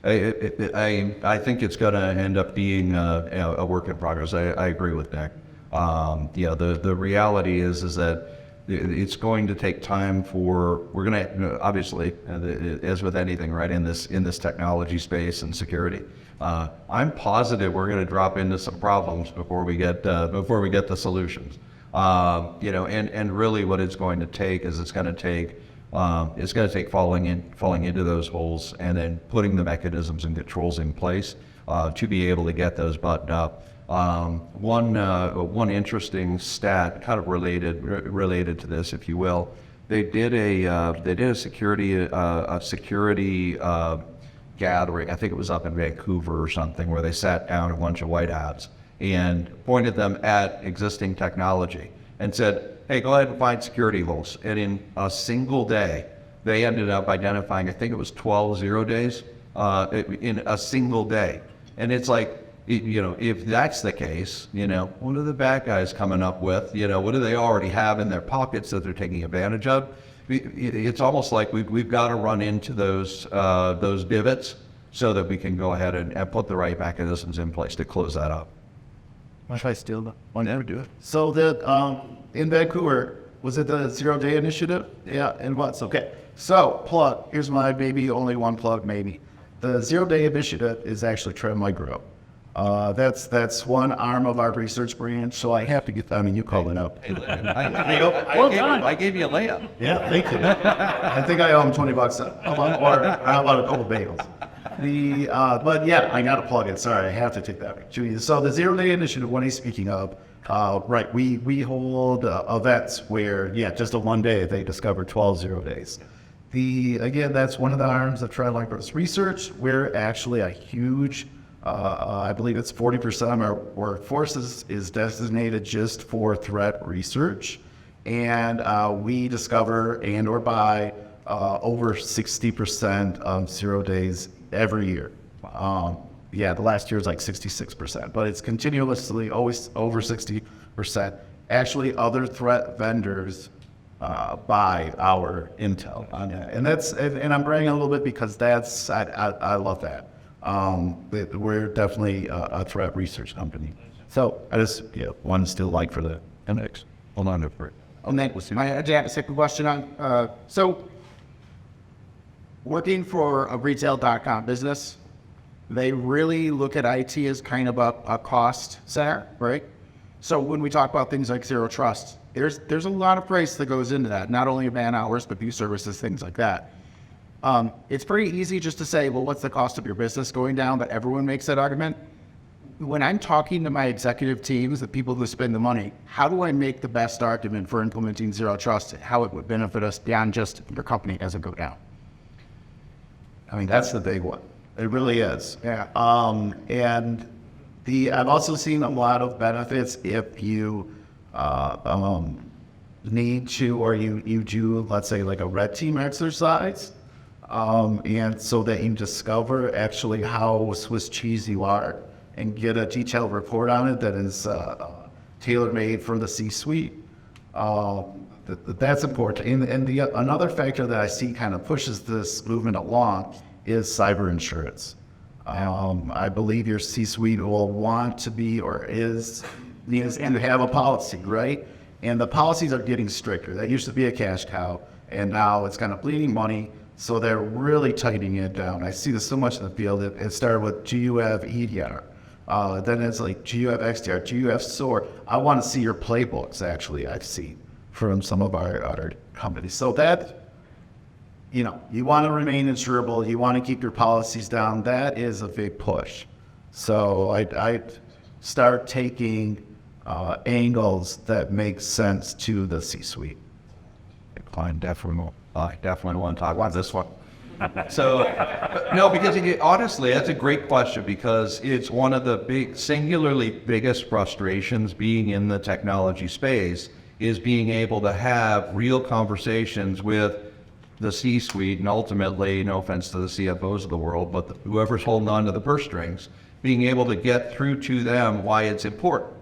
I think it's going to end up being a work in progress. I agree with Nick. The reality is that it's going to take time for, we're going to, obviously, as with anything, right, in this technology space and security, I'm positive we're going to drop into some problems before we get the solutions. And really what it's going to take is it's going to take falling into those holes and then putting the mechanisms and controls in place to be able to get those buttoned up. One interesting stat, kind of related to this, if you will, they did a security gathering. I think it was up in Vancouver or something, where they sat down a bunch of white hats and pointed them at existing technology and said, hey, go ahead and find security holes. And in a single day, they ended up identifying, I think it was 12 0 days in a single day. And it's like, if that's the case, what are the bad guys coming up with? What do they already have in their pockets that they're taking advantage of? It's almost like we've got to run into those divots so that we can go ahead and put the right mechanisms in place to close that up. What should I steal the one? Never do it. So in Vancouver, was it the 0 Day Initiative? Yeah, and what's okay. So plug. Here's my maybe only one plug maybe. The 0 Day Initiative is actually Trend Micro. That's one arm of our research branch. So I have to get that. I mean, you call it up. I gave you a layup. Yeah, thank you. I think I owe him $20 or how about a couple bagels? But yeah, I got to plug it. Sorry, I have to take that opportunity. So the 0 Day Initiative, what he's speaking of, right? We hold events where, just a one day they discover 12 0 days. Again, that's one of the arms of Trend Micro's research. We're actually a huge, I believe it's 40% of our workforce is designated just for threat research, and we discover and or buy over 60% of 0 days every year. The last year is like 66%, but it's continuously always over 60%. Actually, other threat vendors buy our intel on that, and I'm bragging a little bit because I love that. We're definitely a threat research company. So I just want to still like for the index. Hold on for it. I have a second question on. So working for a retail.com business, they really look at IT as kind of a cost center, right? So when we talk about things like zero trust, there's a lot of price that goes into that, not only man hours, but view services, things like that. It's pretty easy just to say, well, what's the cost of your business going down? But everyone makes that argument. When I'm talking to my executive teams, the people who spend the money, how do I make the best argument for implementing zero trust, how it would benefit us beyond just your company as it go down? I mean, that's the big one. It really is. Yeah. And I've also seen a lot of benefits if you need to, or you do, let's say, like a red team exercise, and so that you discover actually how Swiss cheese you are and get a detailed report on it that is tailor-made for the C-suite. That's important. And another factor that I see kind of pushes this movement along is cyber insurance. I believe your C-suite will want to be or needs to have a policy, right? And the policies are getting stricter. That used to be a cash cow, and now it's kind of bleeding money. So they're really tightening it down. I see this so much in the field. It started with, do you have EDR? Then it's like, do you have XDR? Do you have SOAR? I want to see your playbooks, actually, I've seen from some of our other companies. So that, you want to remain insurable. You want to keep your policies down. That is a big push. So I'd start taking angles that make sense to the C-suite. I definitely want to talk about this one. So, no, because honestly, that's a great question, because it's one of the singularly biggest frustrations being in the technology space is being able to have real conversations with the C-suite, and ultimately, no offense to the CFOs of the world, but whoever's holding on to the purse strings, being able to get through to them why it's important.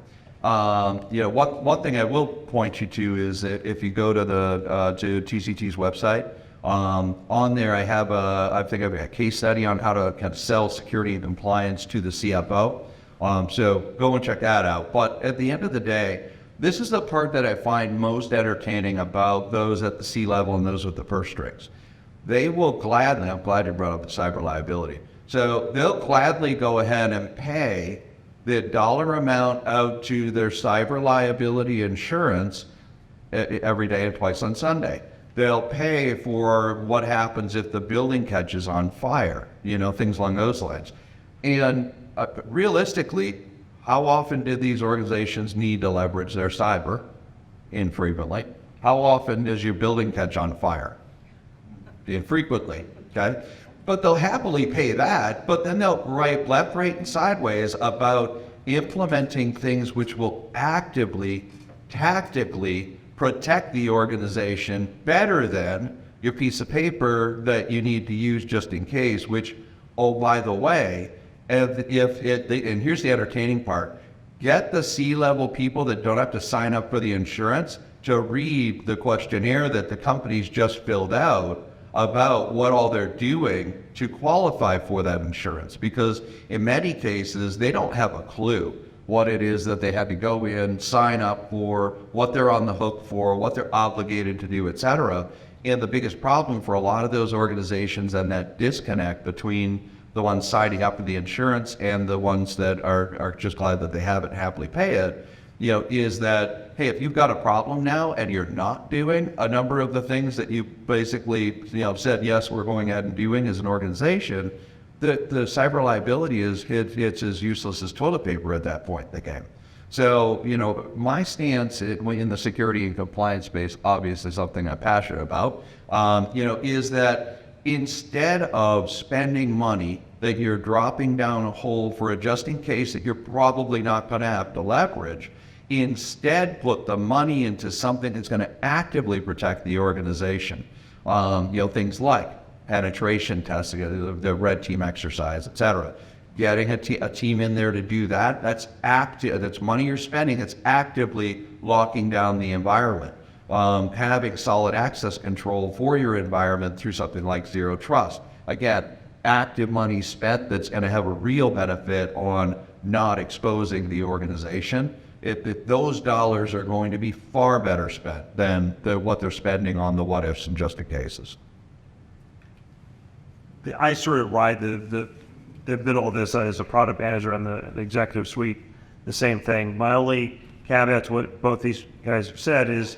One thing I will point you to is that if you go to the to TCT's website, on there I have a case study on how to kind of sell security and compliance to the CFO. So go and check that out. But at the end of the day, this is the part that I find most entertaining about those at the C level and those with the purse strings. They will gladly, I'm glad you brought up the cyber liability. So they'll gladly go ahead and pay the dollar amount out to their cyber liability insurance every day and twice on Sunday. They'll pay for what happens if the building catches on fire, things along those lines. And realistically, how often do these organizations need to leverage their cyber? Infrequently. How often does your building catch on fire? Infrequently, okay? But they'll happily pay that, but then they'll write left, right, and sideways about implementing things which will actively, tactically protect the organization better than your piece of paper that you need to use just in case, which, oh, by the way, and here's the entertaining part, get the C-level people that don't have to sign up for the insurance to read the questionnaire that the company's just filled out about what all they're doing to qualify for that insurance. Because in many cases, they don't have a clue what it is that they had to go in, sign up for, what they're on the hook for, what they're obligated to do, et cetera. And the biggest problem for a lot of those organizations and that disconnect between the ones signing up for the insurance and the ones that are just glad that they have it and happily pay it, is that, hey, if you've got a problem now and you're not doing a number of the things that you basically, said, yes, we're going ahead and doing as an organization, the cyber liability it's as useless as toilet paper at that point in the game. So, my stance in the security and compliance space, obviously something I'm passionate about, is that instead of spending money that you're dropping down a hole for a just in case that you're probably not going to have to leverage, instead put the money into something that's going to actively protect the organization. Things like penetration testing, the red team exercise, et cetera. Getting a team in there to do that, that's money you're spending, that's actively locking down the environment. Having solid access control for your environment through something like Zero Trust. Again, active money spent that's going to have a real benefit on not exposing the organization. If those dollars are going to be far better spent than what they're spending on the what ifs and just in cases. I sort of ride the middle of this as a product manager on the executive suite, the same thing. My only caveat to what both these guys have said is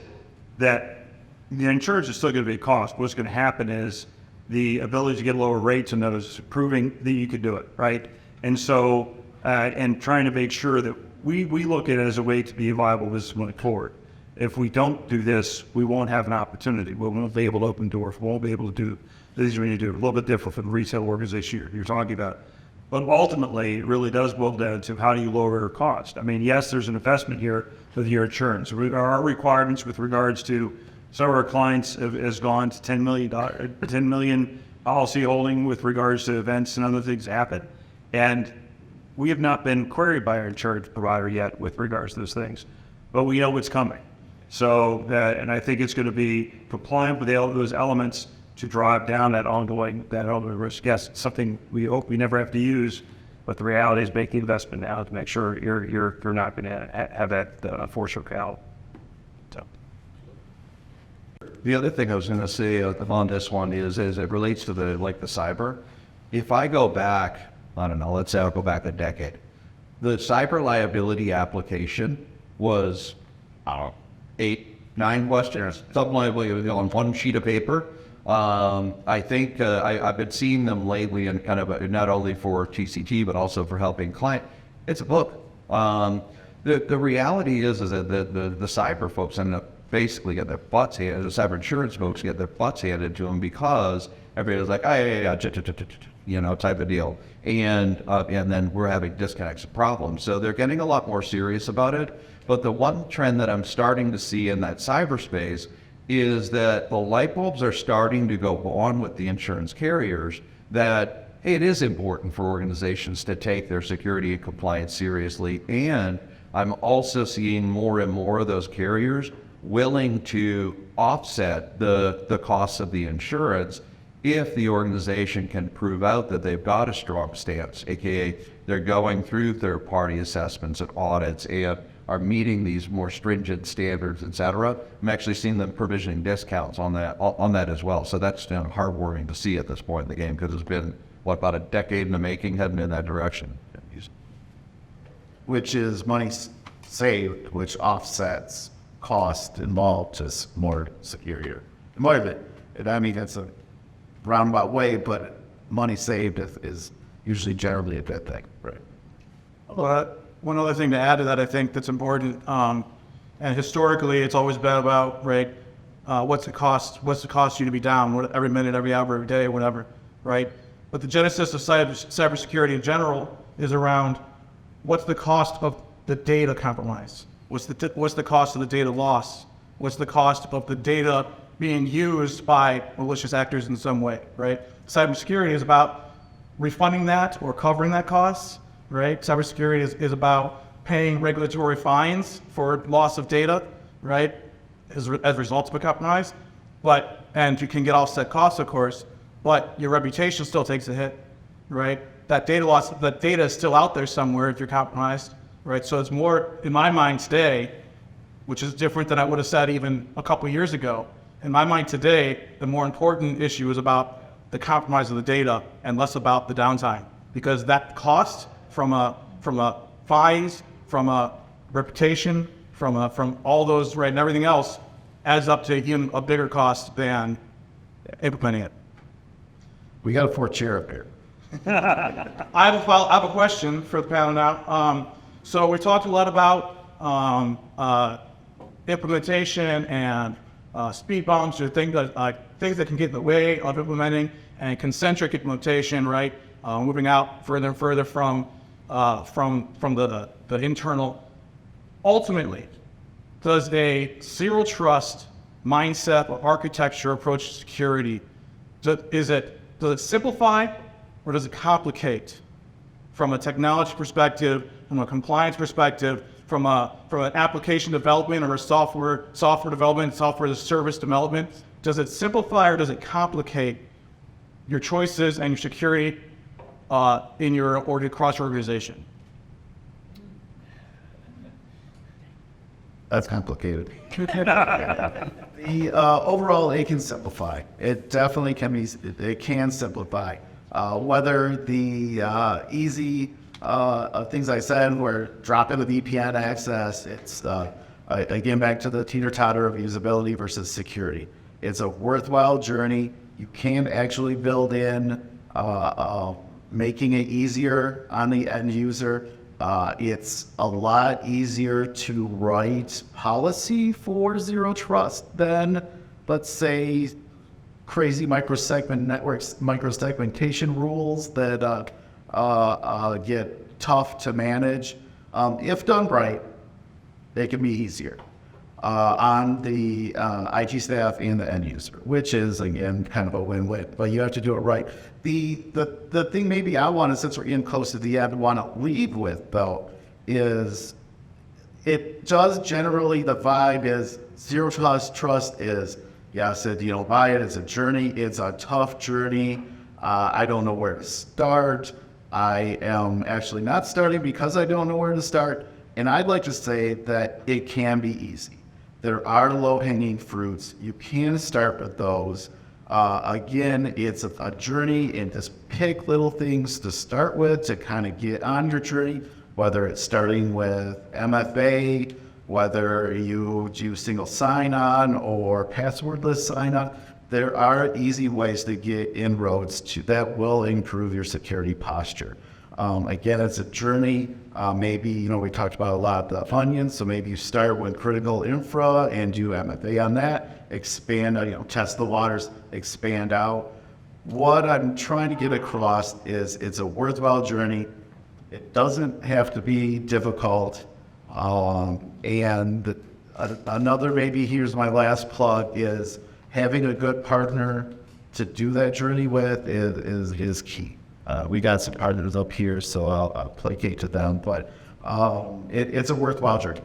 that the insurance is still going to be a cost. What's going to happen is the ability to get lower rates and those proving that you could do it, right? And so, and trying to make sure that we look at it as a way to be a viable business moving forward. If we don't do this, we won't have an opportunity. We won't be able to open doors. We won't be able to do the things we need to do. A little bit different from the retail organization you're talking about. But ultimately, it really does boil down to how do you lower your cost? I mean, yes, there's an investment here with your insurance. Our requirements with regards to some of our clients has gone to $10 million policy holding with regards to events and other things happen. And we have not been queried by our insurance provider yet with regards to those things, but we know what's coming. So, and I think it's going to be compliant with those elements to drive down that ongoing risk. Yes, it's something we hope we never have to use, but the reality is making investment now to make sure you're not going to have that force or out. So. The other thing I was going to say on this one is, as it relates to the cyber, if I go back, I don't know, let's say I'll go back a decade, the cyber liability application was, I don't know, 8, 9 questions, something like on one sheet of paper. I think I've been seeing them lately, and kind of not only for TCT but also for helping client. It's a book. The reality is that the cyber folks end up basically get their butts handed. The cyber insurance folks get their butts handed to them because everybody's like, type of deal, and then we're having disconnects and problems. So they're getting a lot more serious about it. But the one trend that I'm starting to see in that cyberspace is that the light bulbs are starting to go on with the insurance carriers that, hey, it is important for organizations to take their security and compliance seriously and I'm also seeing more and more of those carriers willing to offset the costs of the insurance if the organization can prove out that they've got a strong stance, aka they're going through third-party assessments and audits and are meeting these more stringent standards, et cetera. I'm actually seeing them provisioning discounts on that as well. So that's heartwarming to see at this point in the game, because it's been, about a decade in the making, heading in that direction. Which is money saved, which offsets cost involved to more secure. More of it. I mean, it's a roundabout way, but money saved is usually generally a good thing. Right. But one other thing to add to that, I think that's important, and historically it's always been about, right, what's it cost you to be down every minute, every hour, every day, whatever, right? But the genesis of cybersecurity in general is around what's the cost of the data compromise? What's the cost of the data loss? What's the cost of the data being used by malicious actors in some way, right? Cybersecurity is about refunding that or covering that cost, right? Cybersecurity is about paying regulatory fines for loss of data, right? As a result of a compromise. And you can get offset costs, of course, but your reputation still takes a hit, right? That data loss, that data is still out there somewhere if you're compromised, right? So it's more, in my mind today, which is different than I would have said even a couple of years ago. In my mind today, the more important issue is about the compromise of the data and less about the downtime, because that cost from a fines, from a reputation, from all those, right, and everything else adds up to even a bigger cost than implementing it. We got a fourth chair up here. I have a question for the panel now. So we talked a lot about implementation and speed bumps or things that can get in the way of implementing, and concentric implementation, right? Moving out further and further from the internal. Ultimately, does a zero trust mindset or architecture approach to security, does it simplify or does it complicate from a technology perspective, from a compliance perspective, from an application development or a software development, software as a service development? Does it simplify or does it complicate your choices and your security in your cross organization? That's complicated. The overall, it can simplify. It definitely can be. It can simplify. Whether the easy things I said, where drop in the VPN access, it's again back to the teeter-totter of usability versus security. It's a worthwhile journey. You can actually build in making it easier on the end user. It's a lot easier to write policy for zero trust than, let's say, crazy microsegmentation rules that get tough to manage. If done right, they can be easier on the IT staff and the end user, which is, again, kind of a win-win, but you have to do it right. The thing maybe I want to, since we're in close to the end, want to leave with, though, is it does generally, the vibe is zero trust is, yes, you don't buy it, it's a journey, it's a tough journey. I don't know where to start. I am actually not starting because I don't know where to start. And I'd like to say that it can be easy. There are low-hanging fruits. You can start with those. Again, it's a journey, and just pick little things to start with to kind of get on your journey, whether it's starting with MFA, whether you do single sign-on or passwordless sign-on. There are easy ways to get inroads that will improve your security posture. Again, it's a journey. Maybe, we talked about a lot of the onions, so maybe you start with critical infra and do MFA on that, expand, test the waters, expand out. What I'm trying to get across is it's a worthwhile journey. It doesn't have to be difficult. And another, maybe here's my last plug, is having a good partner to do that journey with is key. We got some partners up here, so I'll placate to them. But It's a worthwhile journey.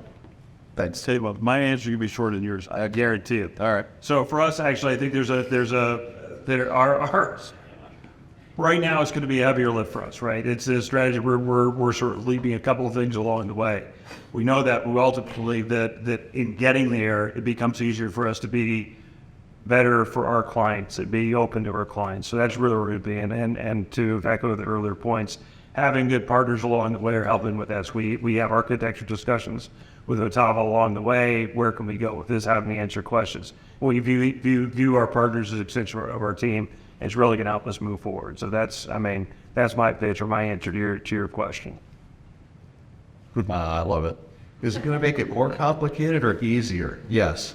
Thanks. Tell you what, my answer can be shorter than yours. I guarantee it. All right. So for us, actually, I think there are right now it's going to be a heavier lift for us, right? It's a strategy. We're sort of leaving a couple of things along the way. We know that, but we ultimately believe that in getting there, it becomes easier for us to be better for our clients and be open to our clients. So that's really where we're going to be. And to echo the earlier points, having good partners along the way are helping with us. We have architecture discussions with OTAVA along the way. Where can we go with this? How can we answer questions? We view our partners as an extension of our team. And it's really going to help us move forward. So that's my pitch or my answer to your question. I love it. Is it going to make it more complicated or easier? Yes.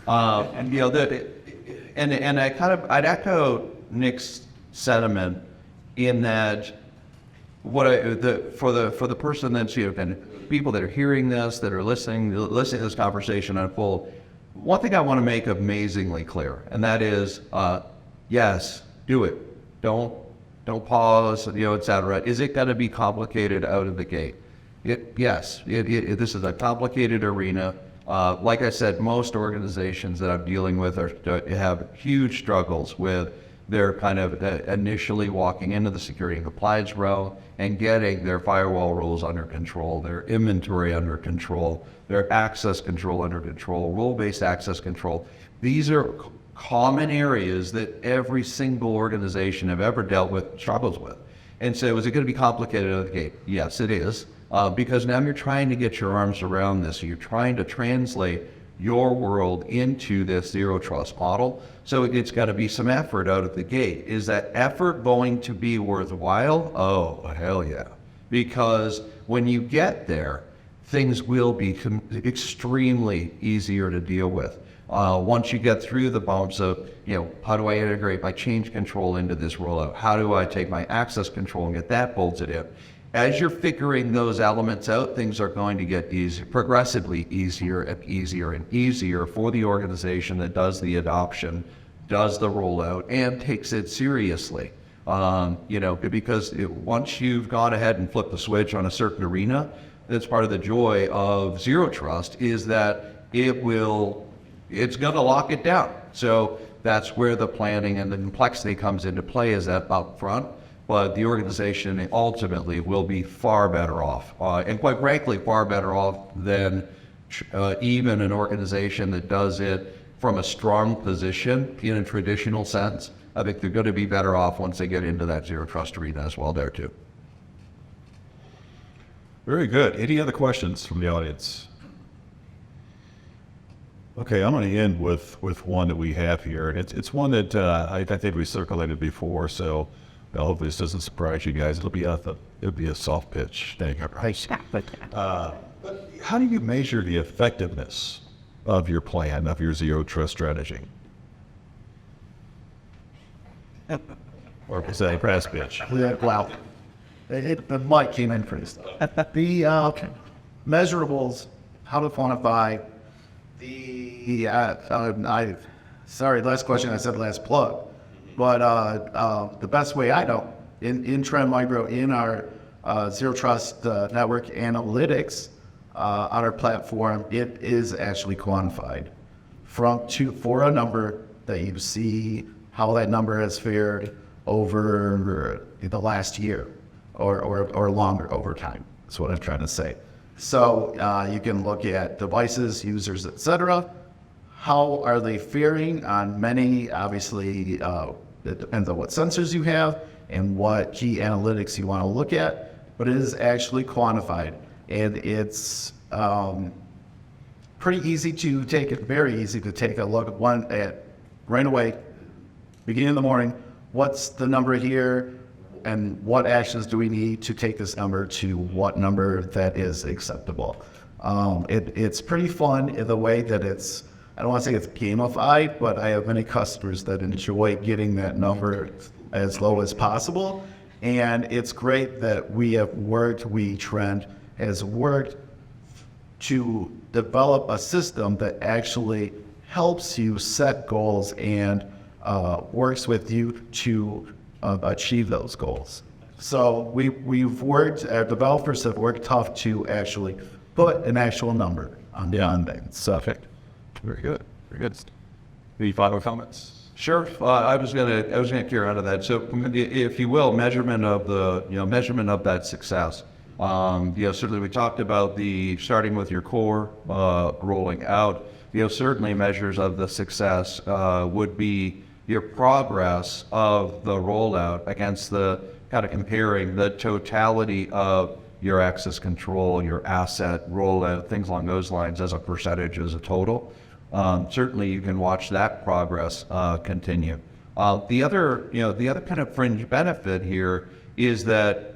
And you know I'd echo Nick's sentiment in that for the person that's and people that are hearing this, that are listening to this conversation unfold, one thing I want to make amazingly clear, and that is, yes, do it. Don't pause, et cetera. Is it going to be complicated out of the gate? Yes. This is a complicated arena. Like I said, most organizations that I'm dealing with have huge struggles with their kind of initially walking into the security and compliance realm and getting their firewall rules under control, their inventory under control, their access control under control, role-based access control. These are common areas that every single organization I've ever dealt with struggles with. And so is it going to be complicated out of the gate? Yes, it is. Because now you're trying to get your arms around this. You're trying to translate your world into this zero trust model. So it's got to be some effort out of the gate. Is that effort going to be worthwhile? Oh, hell yeah. Because when you get there, things will be extremely easier to deal with. Once you get through the bumps of, how do I integrate my change control into this rollout? How do I take my access control and get that bolted in? As you're figuring those elements out, things are going to get progressively easier and easier and easier for the organization that does the adoption, does the rollout, and takes it seriously. Because once you've gone ahead and flipped the switch on a certain arena, that's part of the joy of zero trust is that it's going to lock it down. So that's where the planning and the complexity comes into play, is that up front. But the organization ultimately will be far better off, and quite frankly, far better off than even an organization that does it from a strong position in a traditional sense. I think they're going to be better off once they get into that zero trust arena as well there too. Very good. Any other questions from the audience? Okay, I'm going to end with one that we have here, and it's one that I think we circulated before, so hopefully this doesn't surprise you guys. It'll be a soft pitch thing. But how do you measure the effectiveness of your plan, of your zero trust strategy? Or is that a press pitch? Wow. The mic came in first. The measurables, how to quantify sorry, last question I said last plug. But the best way I know, in Trend Micro, in our Zero Trust Network analytics on our platform, it is actually quantified for a number that you see how that number has fared over the last year or longer over time. That's what I'm trying to say. So you can look at devices, users, etc. How are they faring on many, obviously, it depends on what sensors you have and what key analytics you want to look at, but it is actually quantified. And it's very easy to take a look at right away, beginning of the morning, what's the number here, and what actions do we need to take this number to what number that is acceptable. It's pretty fun in the way that I don't want to say it's gamified, but I have many customers that enjoy getting that number as low as possible. And it's great that Trend has worked to develop a system that actually helps you set goals and works with you to achieve those goals. So we've worked, our developers have worked tough to actually put an actual number on things. So Perfect. Very good. Very good. Any final comments? Sure. I was gonna carry on to that. So, if you will, measurement of that success. Certainly we talked about the starting with your core, rolling out. Certainly measures of the success would be your progress of the rollout against the kind of comparing the totality of your access control, your asset rollout, things along those lines as a percentage, as a total. Certainly you can watch that progress continue. The other kind of fringe benefit here is that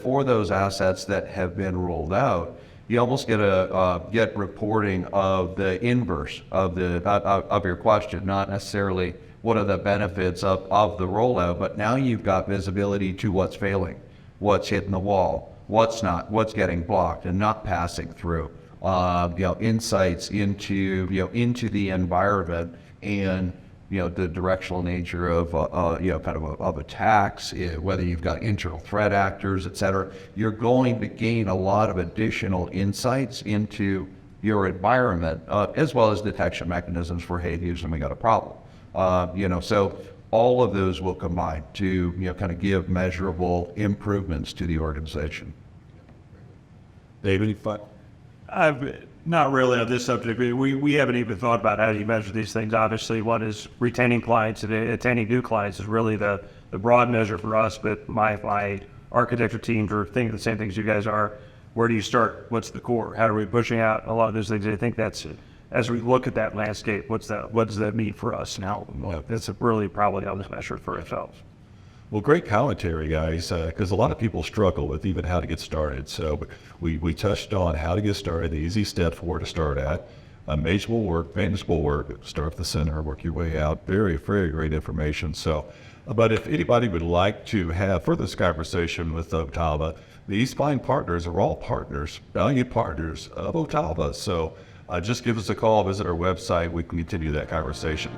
for those assets that have been rolled out, you almost get reporting of the inverse of your question, not necessarily what are the benefits of the rollout, but now you've got visibility to what's failing, what's hitting the wall, what's not, what's getting blocked and not passing through. Insights into the environment and the directional nature of of attacks, whether you've got internal threat actors, et cetera. You're going to gain a lot of additional insights into your environment, as well as detection mechanisms for, hey, here's when we got a problem. So all of those will combine to kind of give measurable improvements to the organization. Dave, any final? Not really on this subject. We haven't even thought about how you measure these things. Obviously, one is retaining clients and attaining new clients is really the broad measure for us. But my architecture teams are thinking the same things you guys are. Where do you start? What's the core? How are we pushing out a lot of those things? I think that's, as we look at that landscape, what does that mean for us now? That's really probably how this measure for ourselves. Well, great commentary, guys, because a lot of people struggle with even how to get started. So we touched on how to get started, the easy steps for to start at. Manageable work, start at the center, work your way out. Very, very great information. So, but if anybody would like to have further this conversation with OTAVA, the East Spine partners are all partners, valued partners of OTAVA. So just give us a call, visit our website. We can continue that conversation.